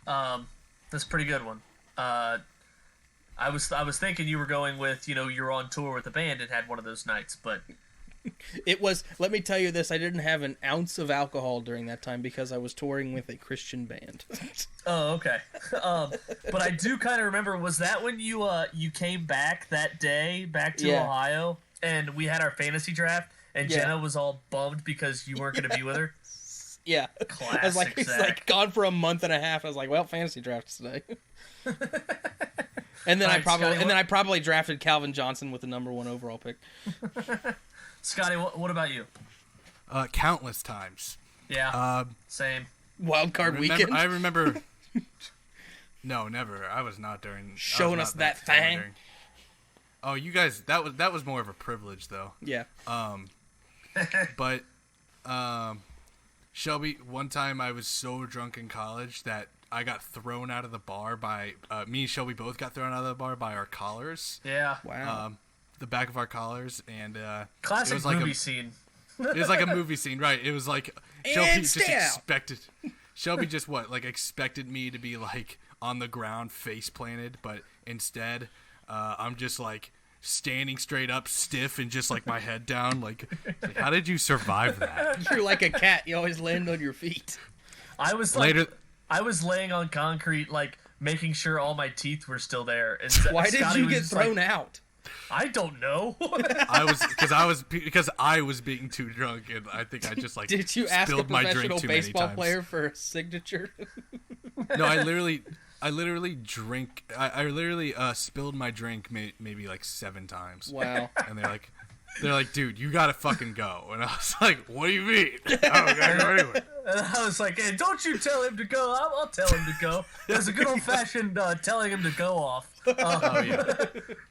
That's a pretty good one. I was thinking you were going with, you're on tour with the band and had one of those nights, but it was. Let me tell you this: I didn't have an ounce of alcohol during that time because I was touring with a Christian band. Oh, okay. But I do kind of remember. Was that when you came back that day back to Ohio, and we had our fantasy draft, and Jenna was all bummed because you weren't going to be with her? Yeah, classic. I was like, it's like gone for a month and a half. I was like, well, fantasy draft's today. And then I probably drafted Calvin Johnson with the number 1 overall pick. Scotty, what about you? Countless times. Yeah. Same. Wild card weekend. I remember. No, never. I was not during showing us that thing. Oh, you guys, that was more of a privilege though. Yeah. But Shelby, one time I was so drunk in college that I got thrown out of the bar by me and Shelby both got thrown out of the bar by our collars. Yeah. Wow. The back of our collars, and classic it was like movie scene. It was like a movie scene, right? It was like Shelby just expected. Shelby just expected me to be like on the ground, face planted, but instead, I'm just like standing straight up, stiff, and just like my head down. Like how did you survive that? You're like a cat. You always land on your feet. I was like, I was laying on concrete, like making sure all my teeth were still there. And why did you get thrown out? I don't know. because I was being too drunk, and I think I just like did you ask a spilled my drink professional too many baseball times. player for a signature? No, I literally drink. I literally spilled my drink maybe like 7 times. Wow. And they're like, dude, you gotta fucking go. And I was like, what do you mean? Oh, I gotta go anyway. And I was like, hey, don't you tell him to go. I'll tell him to go. There's a good old-fashioned telling him to go off. Oh, yeah.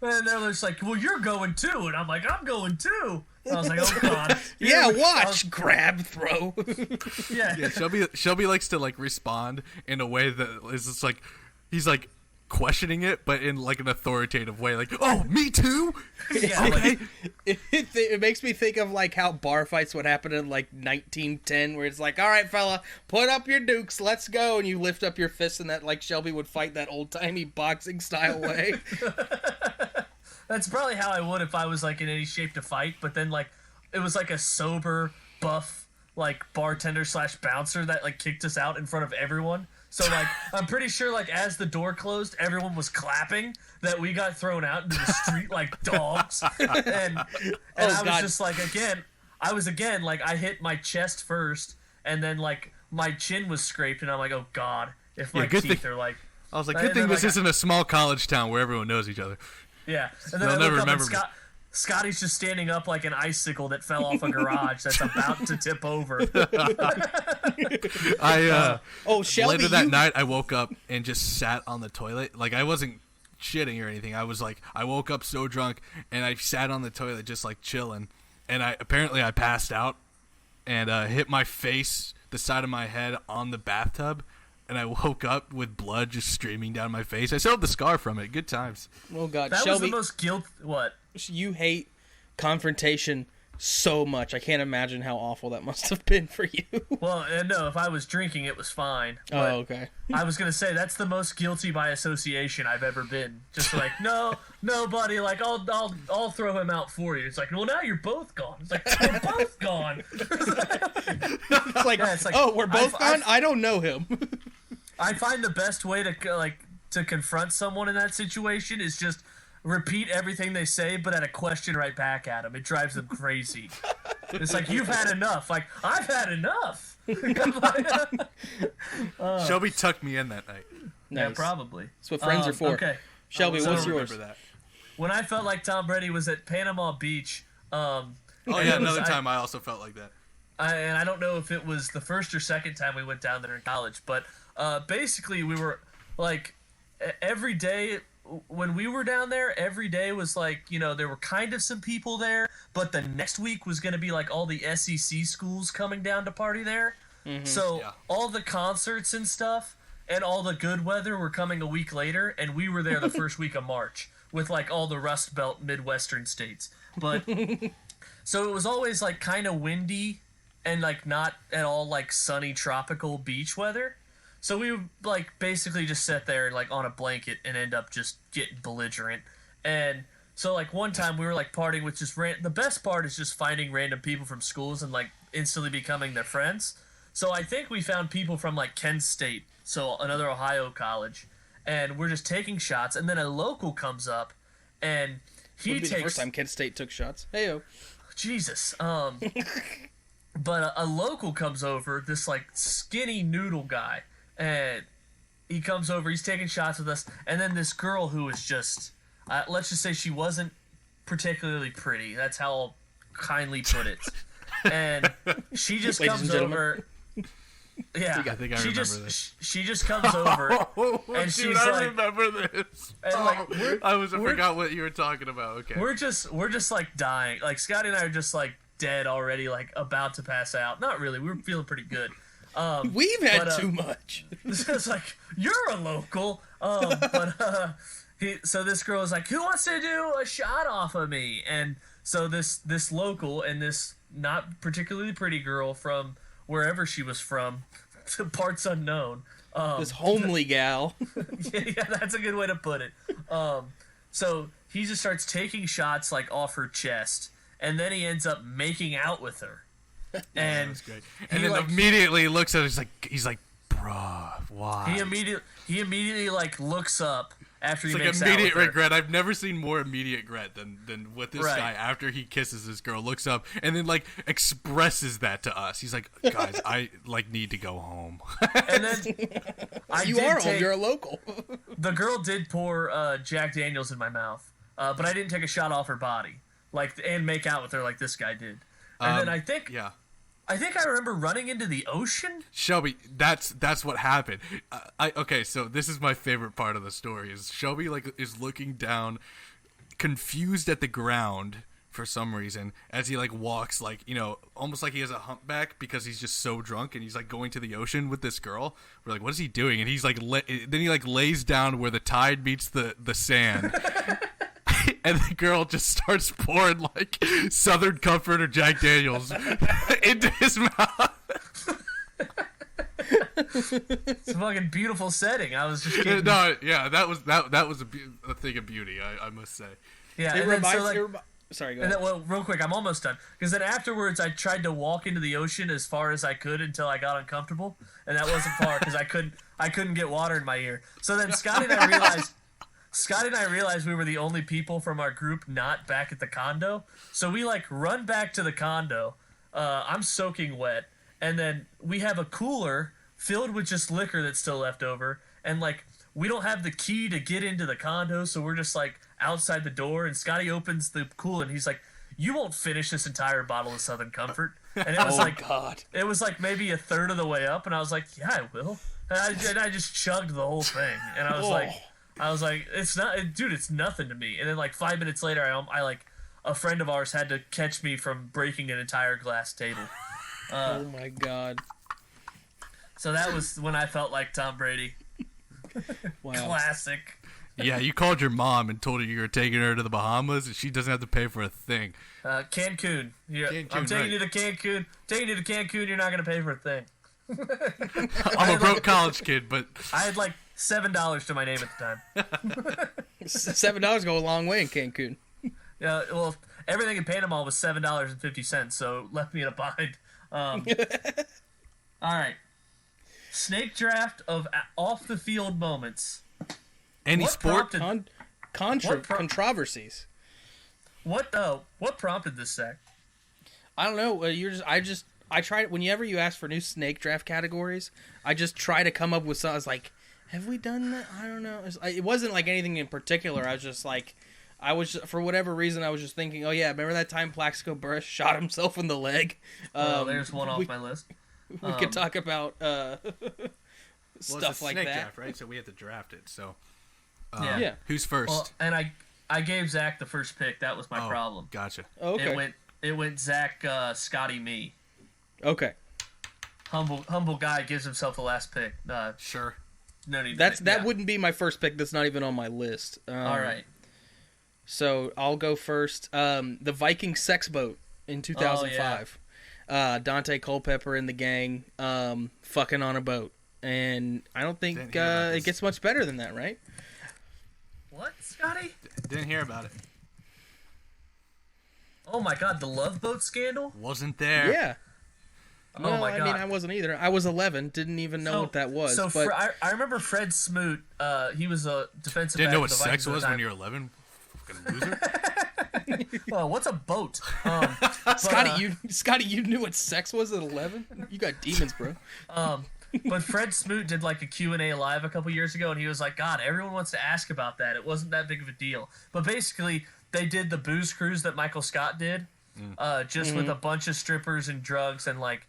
And they're just like, well, you're going too. And I'm like, I'm going too. And I was like, oh, God. Yeah, watch. Grab, throw. Yeah. Shelby likes to like respond in a way that is just like, he's like questioning it, but in like an authoritative way, like, oh, me too. Yeah, okay. It makes me think of like how bar fights would happen in like 1910, where it's like, all right, fella, put up your dukes, let's go, and you lift up your fists, and that like Shelby would fight that old timey boxing style way. That's probably how I would if I was like in any shape to fight, but then like it was like a sober, buff, like bartender / bouncer that like kicked us out in front of everyone. So, like, I'm pretty sure, like, as the door closed, everyone was clapping that we got thrown out into the street like dogs. And I was just, like, I hit my chest first, and then, like, my chin was scraped, and I'm like, oh, God, if my teeth are, like... I was like, good thing this isn't a small college town where everyone knows each other. Yeah. And then they'll never remember me. Scotty's just standing up like an icicle that fell off a garage that's about to tip over. Shelby, later that night, I woke up and just sat on the toilet. Like, I wasn't shitting or anything. I woke up so drunk, and I sat on the toilet just, like, chilling. And I passed out and hit my face, the side of my head, on the bathtub. And I woke up with blood just streaming down my face. I still have the scar from it. Good times. Oh, God. That Shelby, was the most guilt... What? You hate confrontation so much. I can't imagine how awful that must have been for you. Well, no, if I was drinking, it was fine. Oh, okay. I was gonna say that's the most guilty by association I've ever been. Just like, no, buddy, like I'll throw him out for you. It's like, well, now you're both gone. It's like we're both gone. It's like, oh, we're both gone. I don't know him. I find the best way to confront someone in that situation is just repeat everything they say, but at a question right back at them. It drives them crazy. It's like, you've had enough. Like, I've had enough. Shelby tucked me in that night. Nice. Yeah, probably. That's what friends are for. Okay. Shelby, So what's yours? Remember that. When I felt like Tom Brady was at Panama Beach. Another time I also felt like that. And I don't know if it was the first or second time we went down there in college, but basically we were like every day when we were down there, every day was like, there were kind of some people there, but the next week was going to be like all the SEC schools coming down to party there. Mm-hmm. So all the concerts and stuff and all the good weather were coming a week later, and we were there the first week of March with like all the Rust Belt Midwestern states. But so it was always like kind of windy and like not at all like sunny tropical beach weather. So we would like basically just sit there like on a blanket and end up just getting belligerent. And so like one time we were like partying with just the best part is just finding random people from schools and like instantly becoming their friends. So I think we found people from like Kent State, so another Ohio college, and we're just taking shots. And then a local comes up, and he takes. The first time Kent State took shots. Heyo. Jesus. But a local comes over, this like skinny noodle guy, and he comes over. He's taking shots with us, and then this girl who is just, let's just say she wasn't particularly pretty. That's how I'll kindly put it. And she just comes over. Yeah, I think I remember this. She just comes over, and she's I like, remember this. And like, I forgot what you were talking about. Okay, we're just like dying. Like Scotty and I are just like dead already, like about to pass out. Not really. We were feeling pretty good. We've had too much. It's like, you're a local. So this girl is like, who wants to do a shot off of me? And so this local and this not particularly pretty girl from wherever she was from, parts unknown. This homely gal. Yeah, that's a good way to put it. So he just starts taking shots like off her chest, and then he ends up making out with her. And that's great. And then like, immediately looks at her. He's like, bruh, why? He immediately like looks up after he makes like immediate out with regret. I've never seen more immediate regret than with this guy after he kisses this girl, looks up and then like expresses that to us. He's like, guys, I like need to go home. And then you're a local. The girl did pour Jack Daniels in my mouth, but I didn't take a shot off her body and make out with her like this guy did. And then I think I remember running into the ocean. Shelby, that's what happened. Okay, so this is my favorite part of the story. Is Shelby is looking down, confused at the ground for some reason as he walks almost like he has a humpback because he's just so drunk, and he's going to the ocean with this girl. We're like, what is he doing? And he's then he lays down where the tide meets the sand. And the girl just starts pouring Southern Comfort or Jack Daniels into his mouth. It's a fucking beautiful setting. I was just kidding. No, yeah, that was a thing of beauty, I must say. Yeah, sorry, go ahead. And then, real quick, I'm almost done. Because then afterwards, I tried to walk into the ocean as far as I could until I got uncomfortable, and that wasn't far because I couldn't get water in my ear. So then Scotty and I realized we were the only people from our group not back at the condo. So we run back to the condo. I'm soaking wet. And then we have a cooler filled with just liquor that's still left over. And we don't have the key to get into the condo. So we're just outside the door. And Scotty opens the cooler and he's like, you won't finish this entire bottle of Southern Comfort. And it was God. It was maybe a third of the way up. And I was like, yeah, I will. And I just chugged the whole thing. And I was like, it's not, dude, it's nothing to me. And then 5 minutes later, I a friend of ours had to catch me from breaking an entire glass table. Oh my God. So that was when I felt like Tom Brady. Wow. Classic. Yeah, you called your mom and told her you were taking her to the Bahamas and she doesn't have to pay for a thing. Cancun. I'm taking you to Cancun. Taking you to Cancun, you're not going to pay for a thing. I'm a broke college kid, but I had $7 to my name at the time. $7 go a long way in Cancun. Yeah, well, everything in Panama was $7.50, so it left me in a bind. All right, snake draft of off the field moments. Any sport controversies. What prompted this, Zach? I don't know. I tried whenever you ask for new snake draft categories, I just try to come up with something. I was like, have we done that? I don't know. It wasn't like anything in particular. I was just like, for whatever reason, I was just thinking, oh yeah, remember that time Plaxico Burress shot himself in the leg? There's one off my list. We could talk about stuff like snake that. Draft, right? So we have to draft it. So Yeah. Who's first? Well, and I gave Zach the first pick. That was my problem. Gotcha. Okay. It went Zach, Scotty, me. Okay. Humble guy gives himself the last pick. Sure. No need. That wouldn't be my first pick. That's not even on my list. All right. So I'll go first. The Viking sex boat in 2005. Dante Culpepper and the gang fucking on a boat. And I don't think it gets much better than that, right? What, Scotty? Didn't hear about it. Oh my God, the Love Boat scandal? Wasn't there. Yeah. No, oh my God. I mean, I wasn't either. I was 11, didn't even know what that was. So but I remember Fred Smoot. He was a defensive. Didn't back know for what the sex Vikings was at the when time. you were 11. Fucking loser. Well, what's a boat? Scotty, you knew what sex was at 11? You got demons, bro. But Fred Smoot did like a Q&A live a couple years ago, and he was like, God, everyone wants to ask about that. It wasn't that big of a deal. But basically, they did the booze cruise that Michael Scott did, just with a bunch of strippers and drugs and like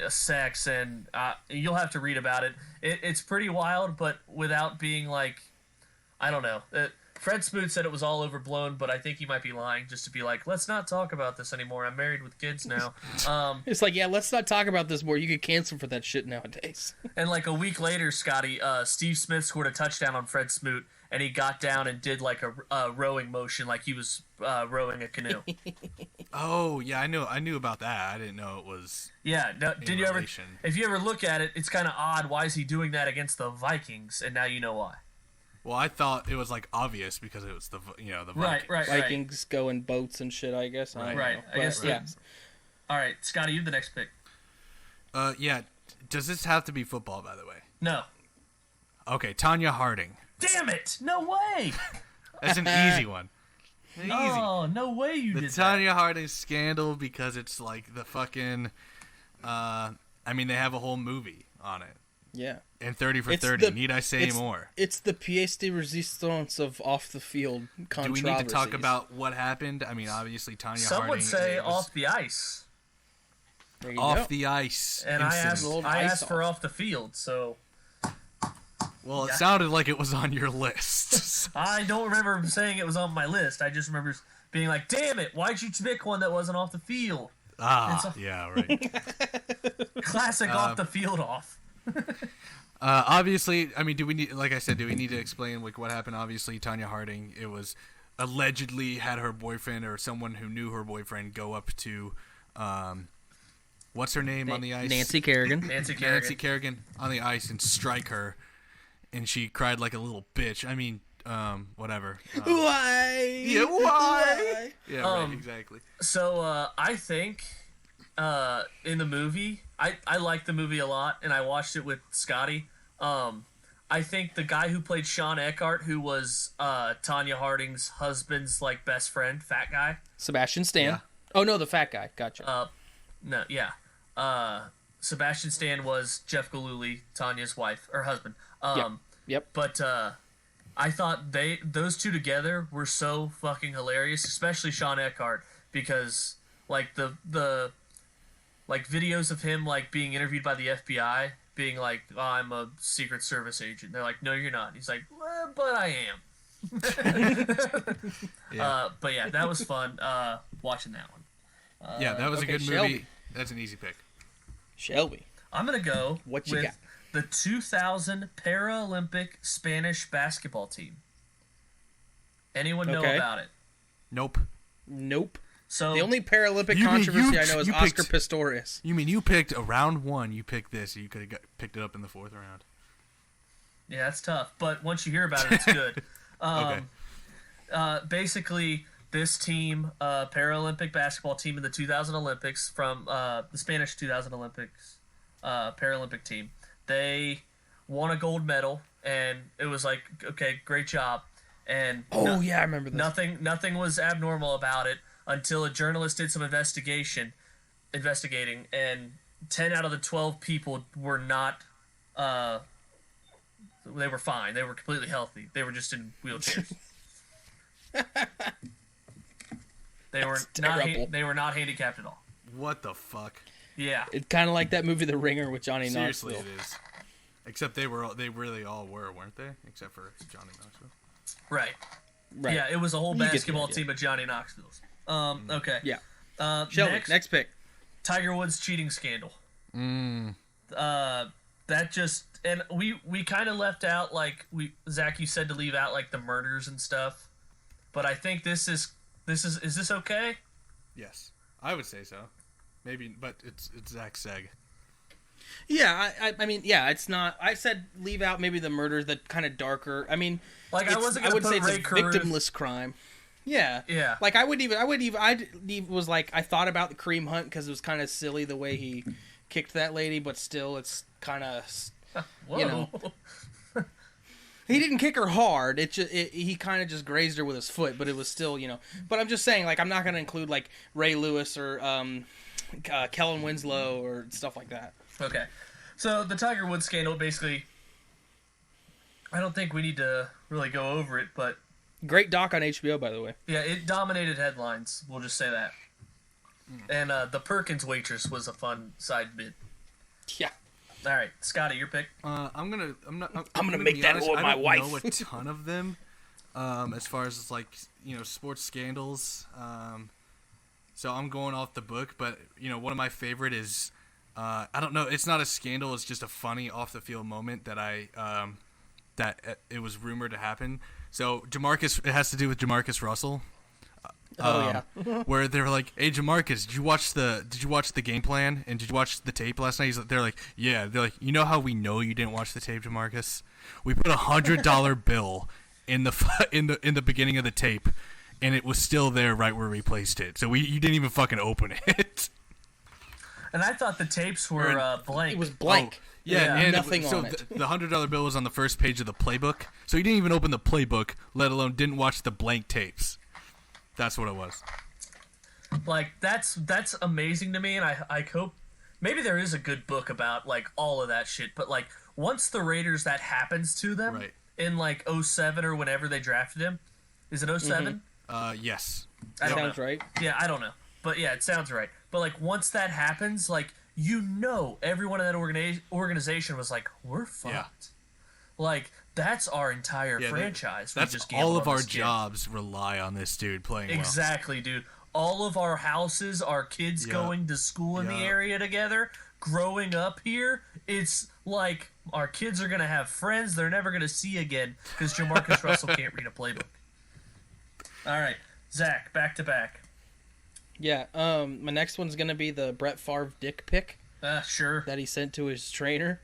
sex, and you'll have to read about it. It's pretty wild, but without being like, I don't know. Fred Smoot said it was all overblown, but I think he might be lying just to be like, let's not talk about this anymore. I'm married with kids now. It's like, yeah, let's not talk about this more. You get canceled for that shit nowadays. And like a week later, Scotty, Steve Smith scored a touchdown on Fred Smoot, and he got down and did like a rowing motion, like he was rowing a canoe. Oh yeah, I knew about that. I didn't know it was. Yeah, did you ever? If you ever look at it, it's kind of odd. Why is he doing that against the Vikings? And now you know why. Well, I thought it was like obvious because it was the Vikings. Right. Vikings go in boats and shit, I guess. I guess. Yeah. All right, Scotty, you have the next pick. Yeah. Does this have to be football, by the way? No. Okay, Tanya Harding. Damn it! No way. That's an easy one. Easy. Oh, no way you did that. The Tanya Harding scandal, because it's like the fucking. I mean, they have a whole movie on it. Yeah. And 30 for 30. Need I say more? It's the pièce de résistance of off the field controversies. Do we need to talk about what happened? I mean, obviously Tanya Some Harding. Some would say off the ice. Off the ice. And I asked for off the field, so. Well, it sounded like it was on your list. I don't remember saying it was on my list. I just remember being like, damn it, why'd you pick one that wasn't off the field? Yeah, right. Classic off the field off. Obviously, I mean, do we need to explain like what happened? Obviously, Tanya Harding, it was allegedly had her boyfriend or someone who knew her boyfriend go up to, what's her name on the ice? Nancy Kerrigan. Nancy Kerrigan on the ice and strike her, and she cried like a little bitch. I mean, whatever. Why? Yeah, why? Yeah, right, exactly. So I think in the movie, I liked the movie a lot, and I watched it with Scotty. I think the guy who played Sean Eckhart, who was Tanya Harding's husband's like best friend, fat guy. Sebastian Stan. Yeah. Oh no, the fat guy. Gotcha. No, yeah. Sebastian Stan was Jeff Gillooly, Tanya's wife or husband. Yep. But I thought those two together were so fucking hilarious, especially Sean Eckhart, because like the like videos of him like being interviewed by the FBI, being like, oh, I'm a Secret Service agent. They're like, no, you're not. He's like, well, but I am. But yeah, that was fun watching that one. Yeah, that was a good Shelby. movie. That's an easy pick. Shelby. I'm going to go What you with got? the 2000 Paralympic Spanish basketball team. Anyone know about it? Nope. So The only Paralympic controversy I know is Oscar Pistorius. You mean you picked a round one? You picked this. You could have picked it up in the fourth round. Yeah, that's tough. But once you hear about it, it's good. Okay. Basically, this team, Paralympic basketball team in the 2000 Olympics from the Spanish 2000 Olympics Paralympic team, they won a gold medal, and it was like, okay, great job. And I remember this. Nothing was abnormal about it until a journalist did some investigation, investigating, and 10 out of the 12 people were not. They were fine. They were completely healthy. They were just in wheelchairs. They were not handicapped at all. What the fuck? Yeah. It's kind of like that movie The Ringer with Johnny Seriously, Knoxville. it is. Except they really all were, weren't they? Except for Johnny Knoxville. Right. Yeah, it was a whole basketball team of Johnny Knoxville's. Okay. Yeah. Shelby, next pick. Tiger Woods cheating scandal. That just, and we kind of left out, like, Zach, you said to leave out, like, the murders and stuff. But I think is this okay? Yes. I would say so. Maybe, but it's Zach's seg. Yeah, I mean, yeah, it's not. I said leave out maybe the murders, that kind of darker. I mean, like I wasn't. I would say it's Ray a victimless crime. Yeah, yeah. Like I was like, I thought about the Kareem Hunt because it was kind of silly the way he kicked that lady, but still, it's kind of, you know. He didn't kick her hard. He kind of just grazed her with his foot, but it was still, you know. But I'm just saying, like, I'm not going to include like Ray Lewis or Kellen Winslow or stuff like that. Okay, so the Tiger Woods scandal, basically, I don't think we need to really go over it, but great doc on HBO, by the way. Yeah, it dominated headlines. We'll just say that. And the Perkins waitress was a fun side bit. Yeah. All right, Scotty, your pick. I'm gonna make that with my wife. I don't know a ton of them, as far as like sports scandals. So I'm going off the book, but one of my favorite is I don't know. It's not a scandal. It's just a funny off the field moment that it was rumored to happen. So it has to do with Jamarcus Russell. Where they were like, "Hey, Jamarcus, did you watch the game plan and did you watch the tape last night?" They're like, "Yeah." They're like, "You know how we know you didn't watch the tape, Jamarcus? We put $100 bill in the beginning of the tape, and it was still there right where we placed it. So you didn't even fucking open it." And I thought the tapes were blank. It was blank. Yeah, and nothing on it. The $100 bill was on the first page of the playbook, so he didn't even open the playbook, let alone didn't watch the blank tapes. That's what it was. Like, that's amazing to me, and I hope maybe there is a good book about like all of that shit. But like once the Raiders, that happens to them in like 07 or whenever they drafted him, is it 07? Yes. Sounds right. Yeah, I don't know, but yeah, it sounds right. But like once that happens, like everyone in that organization was like, we're fucked. Yeah. Like that's our entire franchise. That's all of our jobs rely on this dude playing well. Exactly, dude. All of our houses, our kids going to school in the area together, growing up here, it's like our kids are going to have friends they're never going to see again because Jamarcus Russell can't read a playbook. All right, Zach, back to back. Yeah, my next one's going to be the Brett Favre dick pic. Sure. That he sent to his trainer.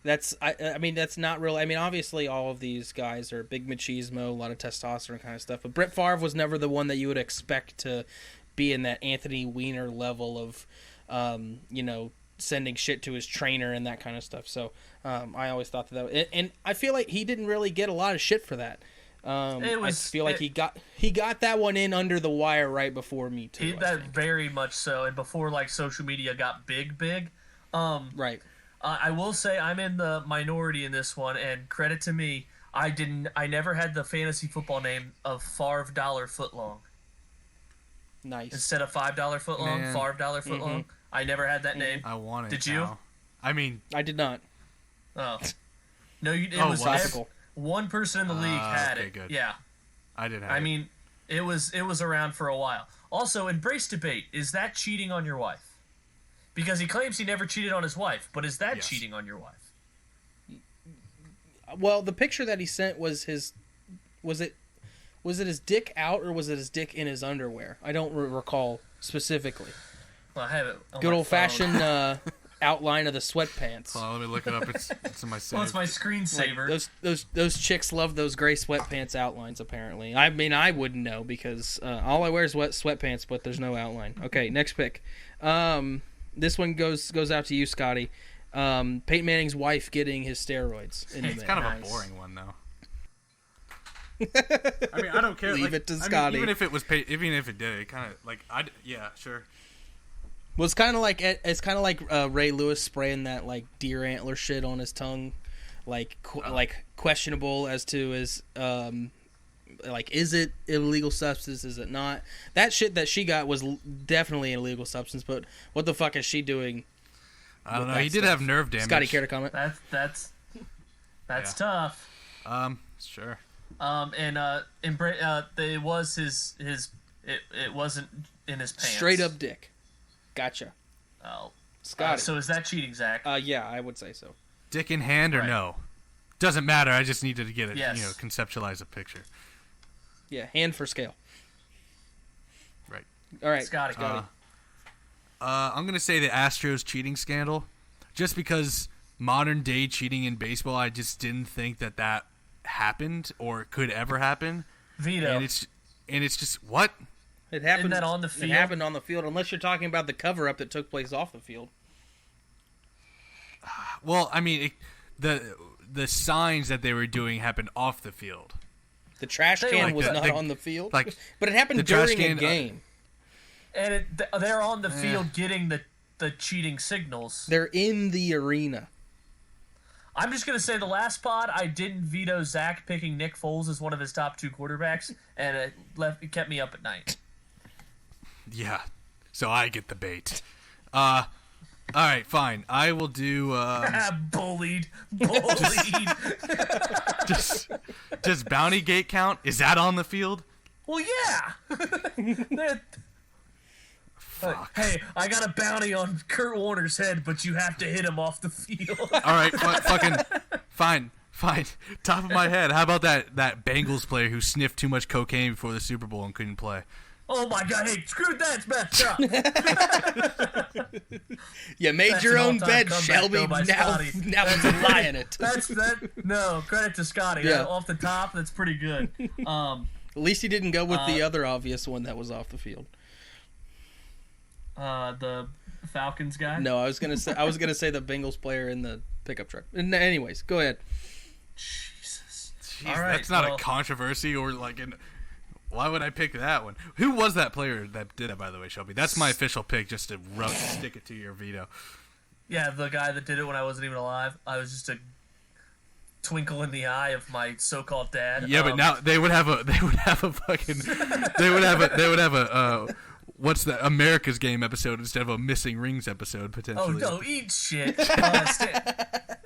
That's not real. I mean, obviously, all of these guys are big machismo, a lot of testosterone kind of stuff. But Brett Favre was never the one that you would expect to be in that Anthony Weiner level of, sending shit to his trainer and that kind of stuff. So I always thought that, and I feel like he didn't really get a lot of shit for that. I feel like he got that one in under the wire right before Me Too. Very much so, and before like social media got big. Right. I will say I'm in the minority in this one, and credit to me, I never had the fantasy football name of Favre Dollar Footlong. Nice. Instead of $5 footlong, Favre Dollar Footlong. I never had that name. I want it. Did you? Now. I mean, I did not. Oh, no, it was classical. One person in the league had it. Good. Yeah, I didn't have it. I mean, it was around for a while. Also, embrace debate. Is that cheating on your wife? Because he claims he never cheated on his wife, but is that cheating on your wife? Well, the picture that he sent was it his dick out or was it his dick in his underwear? I don't recall specifically. Well, I have it. Good old fashioned outline of the sweatpants. Let me look it up. It's in my save. Well, it's my screensaver. Like those chicks love those gray sweatpants outlines. Apparently, I mean I wouldn't know because all I wear is sweatpants, but there's no outline. Okay, next pick. This one goes out to you, Scotty. Peyton Manning's wife getting his steroids. It's kind of a boring one, though. I mean, I don't care. Leave it to Scotty. Even if it was, even if it did, it kind of like sure. Well, it's kind of like Ray Lewis spraying that like deer antler shit on his tongue, like questionable as to his like, is it illegal substance? Is it not? That shit that she got was definitely an illegal substance. But what the fuck is she doing? I don't know. He did have nerve damage. Scotty, care to comment? That's tough. Sure. It was his it wasn't in his pants. Straight up dick. Gotcha. Oh, Scotty. So is that cheating, Zach? Yeah, I would say so. Dick in hand or no? Doesn't matter. I just needed to get it. Yes. Conceptualize a picture. Yeah, hand for scale. Right. All right, Scotty. I'm gonna say the Astros cheating scandal, just because modern day cheating in baseball, I just didn't think that happened or could ever happen. Veto. And it's just what? It happened. Isn't that on the field? It happened on the field, unless you're talking about the cover-up that took place off the field. Well, I mean, the signs that they were doing happened off the field. The trash can was not on the field, but it happened during a game. And they're on the field getting the cheating signals. They're in the arena. I'm just going to say the last pod, I didn't veto Zach picking Nick Foles as one of his top 2 quarterbacks, and it kept me up at night. Yeah, so I get the bait. All right, fine. I will do... Bullied. Does Bounty Gate count? Is that on the field? Well, yeah. Hey, I got a bounty on Kurt Warner's head, but you have to hit him off the field. All right, fucking fine. Top of my head, how about that Bengals player who sniffed too much cocaine before the Super Bowl and couldn't play? Oh my God! Hey, screw that! It's messed up. You made your own bed, Shelby. Now it's a lie in it. No, credit to Scotty. Yeah. Off the top, that's pretty good. At least he didn't go with the other obvious one that was off the field. The Falcons guy. No, I was gonna say the Bengals player in the pickup truck. Anyways, go ahead. Jesus. Jeez, right, that's not a controversy or like an. Why would I pick that one? Who was that player that did it, by the way, Shelby? That's my official pick, just to stick it to your veto. Yeah, the guy that did it when I wasn't even alive. I was just a twinkle in the eye of my so-called dad. Yeah, but now they would have a what's the America's Game episode instead of a Missing Rings episode potentially. Oh no, eat shit.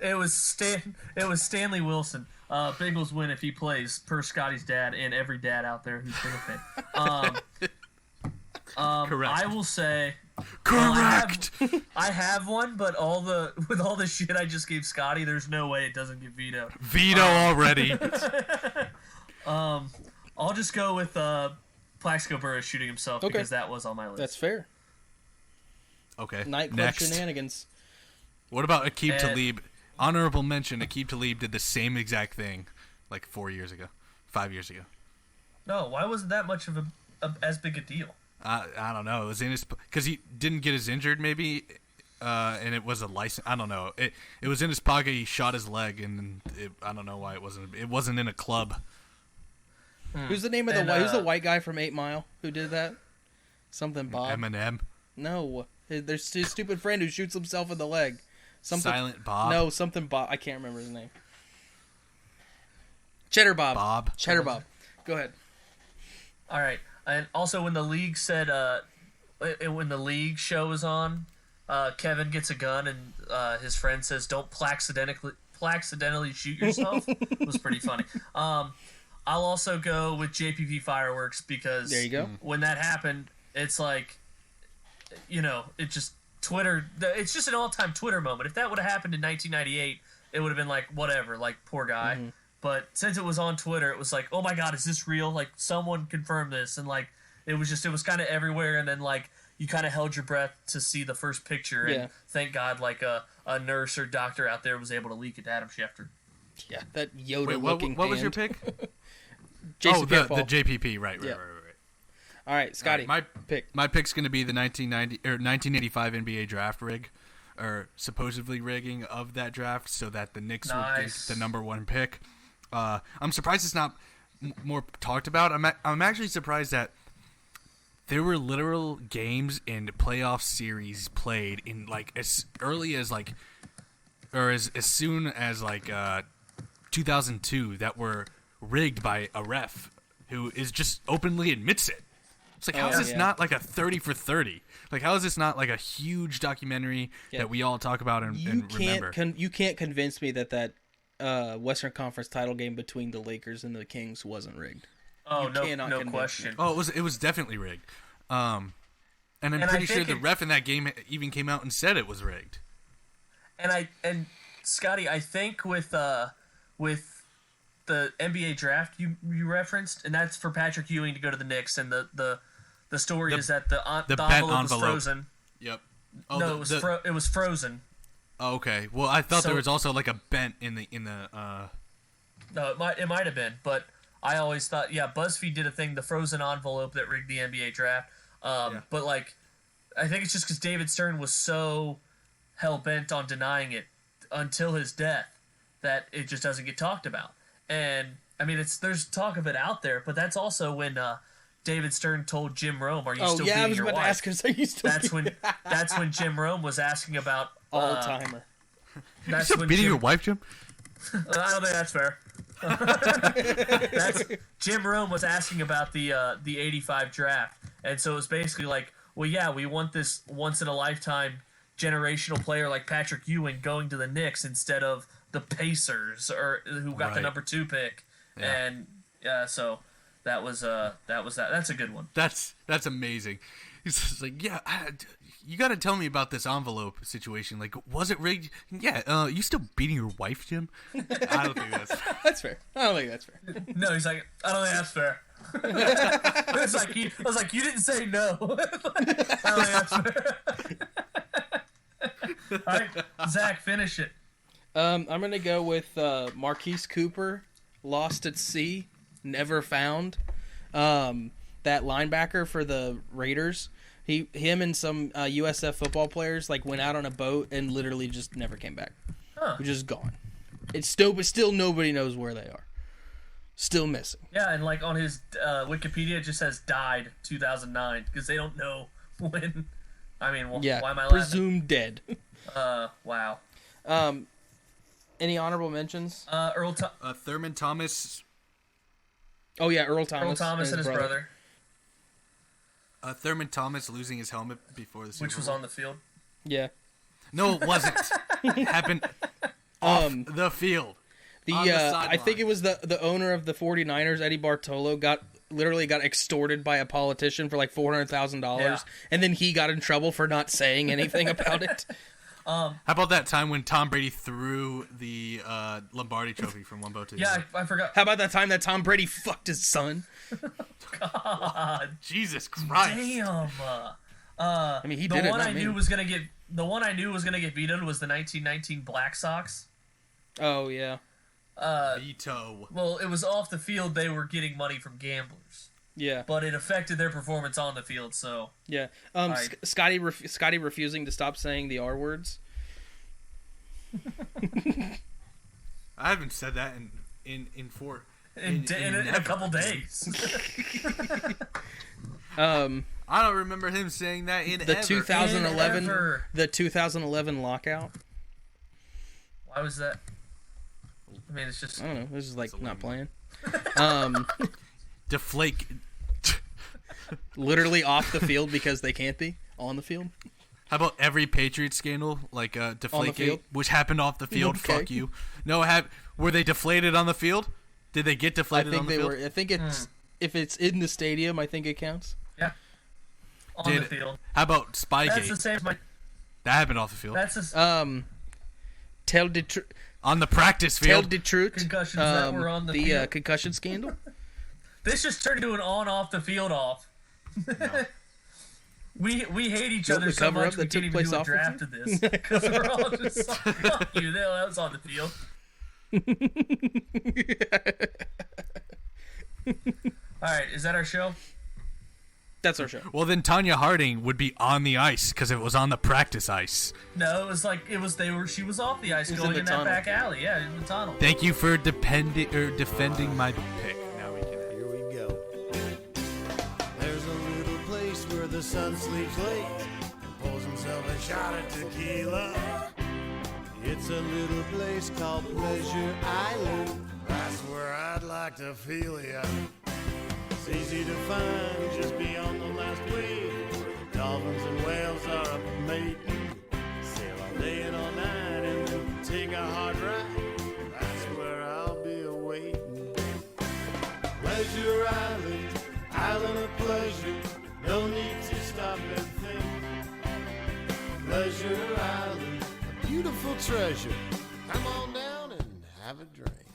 It was Stanley Wilson. Bengals win if he plays, per Scotty's dad and every dad out there who's been a fan. Correct. I will say. Correct. I have one, but with all the shit I just gave Scotty, there's no way it doesn't get vetoed. Veto already. I'll just go with Plaxico Burress shooting himself because that was on my list. That's fair. Okay. Nightclub shenanigans. What about Aqib Talib? Honorable mention, Aqib Talib did the same exact thing like 5 years ago. No, why wasn't that much of as big a deal? I don't know. It was in his because he didn't get as injured maybe, and it was a license. I don't know. It was in his pocket. He shot his leg, and I don't know why it wasn't in a club. Who's the name of who's the white guy from 8 Mile who did that? Something Bob. Eminem. No, there's his stupid friend who shoots himself in the leg. Silent Bob. No, something Bob. I can't remember his name. Cheddar Bob. Cheddar Bob. Go ahead. All right. And also, when the league said, when the league show was on, Kevin gets a gun and his friend says, "Don't plaxidentally shoot yourself." It was pretty funny. I'll also go with JPP fireworks because there you go. When that happened, it's like, it just Twitter. It's just an all-time Twitter moment. If that would have happened in 1998, it would have been like whatever, like poor guy. Mm-hmm. But since it was on Twitter, it was like, oh my God, is this real? Like, someone confirm this. And, like, it was kind of everywhere. And then, like, you kind of held your breath to see the first picture. And thank God, like, a nurse or doctor out there was able to leak it to Adam Schefter. Yeah, that Yoda-looking What was your pick? the JPP, right. All right, Scotty, my pick's going to be the 1985 NBA draft rig, or supposedly rigging of that draft so that the Knicks would get the number 1 pick. I'm surprised it's not more talked about. I'm actually surprised that there were literal games and playoff series played in like as early as like, or as soon as like 2002 that were rigged by a ref who is just openly admits it. It's like, how is this not like a 30 for 30? Like, how is this not like a huge documentary that we all talk about and remember? You can't convince me that Western Conference title game between the Lakers and the Kings wasn't rigged. Oh, no question. Oh, it was definitely rigged. And I'm pretty sure the ref in that game even came out and said it was rigged. And Scotty, I think with the NBA draft you referenced, and that's for Patrick Ewing to go to the Knicks, and the story is that the envelope was frozen. Yep. Oh, no, it was frozen. Oh, okay. Well, I thought there was also like a bent in the. No, it might have been, but I always thought BuzzFeed did a thing, the frozen envelope that rigged the NBA draft. But like, I think it's just because David Stern was so hell bent on denying it until his death that it just doesn't get talked about. And I mean, there's talk of it out there, but that's also when David Stern told Jim Rome, "Are you still beating your wife?" to ask him, are you still that's when Jim Rome was asking about all timer. That's when beating your wife, Jim. I don't think that's fair. Jim Rome was asking about the '85 draft, and so it was basically like, well, yeah, we want this once in a lifetime generational player like Patrick Ewing going to the Knicks instead of the Pacers or who got the number 2 pick, and so that was that. That's a good one. That's amazing. He's just like, you got to tell me about this envelope situation. Like, was it rigged? Yeah. You still beating your wife, Jim? I don't think that's fair. That's fair. I don't think that's fair. No, he's like, I don't think that's fair. I was like, you didn't say no. I don't think that's fair. All right, Zach, finish it. I'm gonna go with Marquise Cooper, lost at sea, never found. That linebacker for the Raiders. Him and some USF football players like went out on a boat and literally just never came back. They're just gone. It's still nobody knows where they are. Still missing. Yeah, and like on his Wikipedia, it just says died 2009 because they don't know when. I mean, why am I laughing? Presumed dead. Wow. Any honorable mentions? Thurman Thomas. Oh yeah, Earl Thomas. Earl Thomas and his brother. Thurman Thomas losing his helmet before the Super Bowl. Which was on the field. Yeah. No, it wasn't. It happened off the field. I think it was the owner of the 49ers, Eddie Bartolo, got extorted by a politician for like $400,000, and then he got in trouble for not saying anything about it. How about that time when Tom Brady threw the Lombardi Trophy from one boat to the other? Yeah, I forgot. How about that time that Tom Brady fucked his son? God, Jesus Christ! Damn. I mean, he did it. The one I knew was gonna get vetoed was the 1919 Black Sox. Oh yeah. Veto. Well, it was off the field. They were getting money from gamblers. Yeah. But it affected their performance on the field. So. Yeah. Scotty refusing to stop saying the R words. I haven't said that in a couple days. I don't remember him saying that in the 2011 lockout. Why was that? I mean, it's just. I don't know. This is like not playing. Deflate. Literally off the field because they can't be on the field. How about every Patriots scandal, like Deflategate, which happened off the field? Okay. Fuck you. No, were they deflated on the field? Did they get deflated on the field? I think it's if it's in the stadium, I think it counts. Yeah. On the field. How about Spygate? That's the same. That happened off the field. That's tell the truth. On the practice field. Tell the truth. Concussions that were on the field. Concussion scandal. This just turned into an on-off the field off. No. We hate each other so much we can't even do a draft of this because we're all just like, fuck you. That was on the field. All right, is that our show? That's our show. Well, then Tanya Harding would be on the ice because it was on the practice ice. No, it was like she was off the ice going in that back alley. Yeah, in the tunnel. Thank you for defending my pick. Now we can. Here we go. There's a little place the sun sleeps late and pours himself a shot of tequila. It's a little place called Pleasure Island. That's where I'd like to feel ya. It's easy to find just beyond the last wave. Dolphins and whales are up mating. Sail all day and all night and then take a hard ride. That's where I'll be awaiting. Pleasure Island, island of pleasure. No need to stop and think. Pleasure Island, a beautiful treasure. Come on down and have a drink.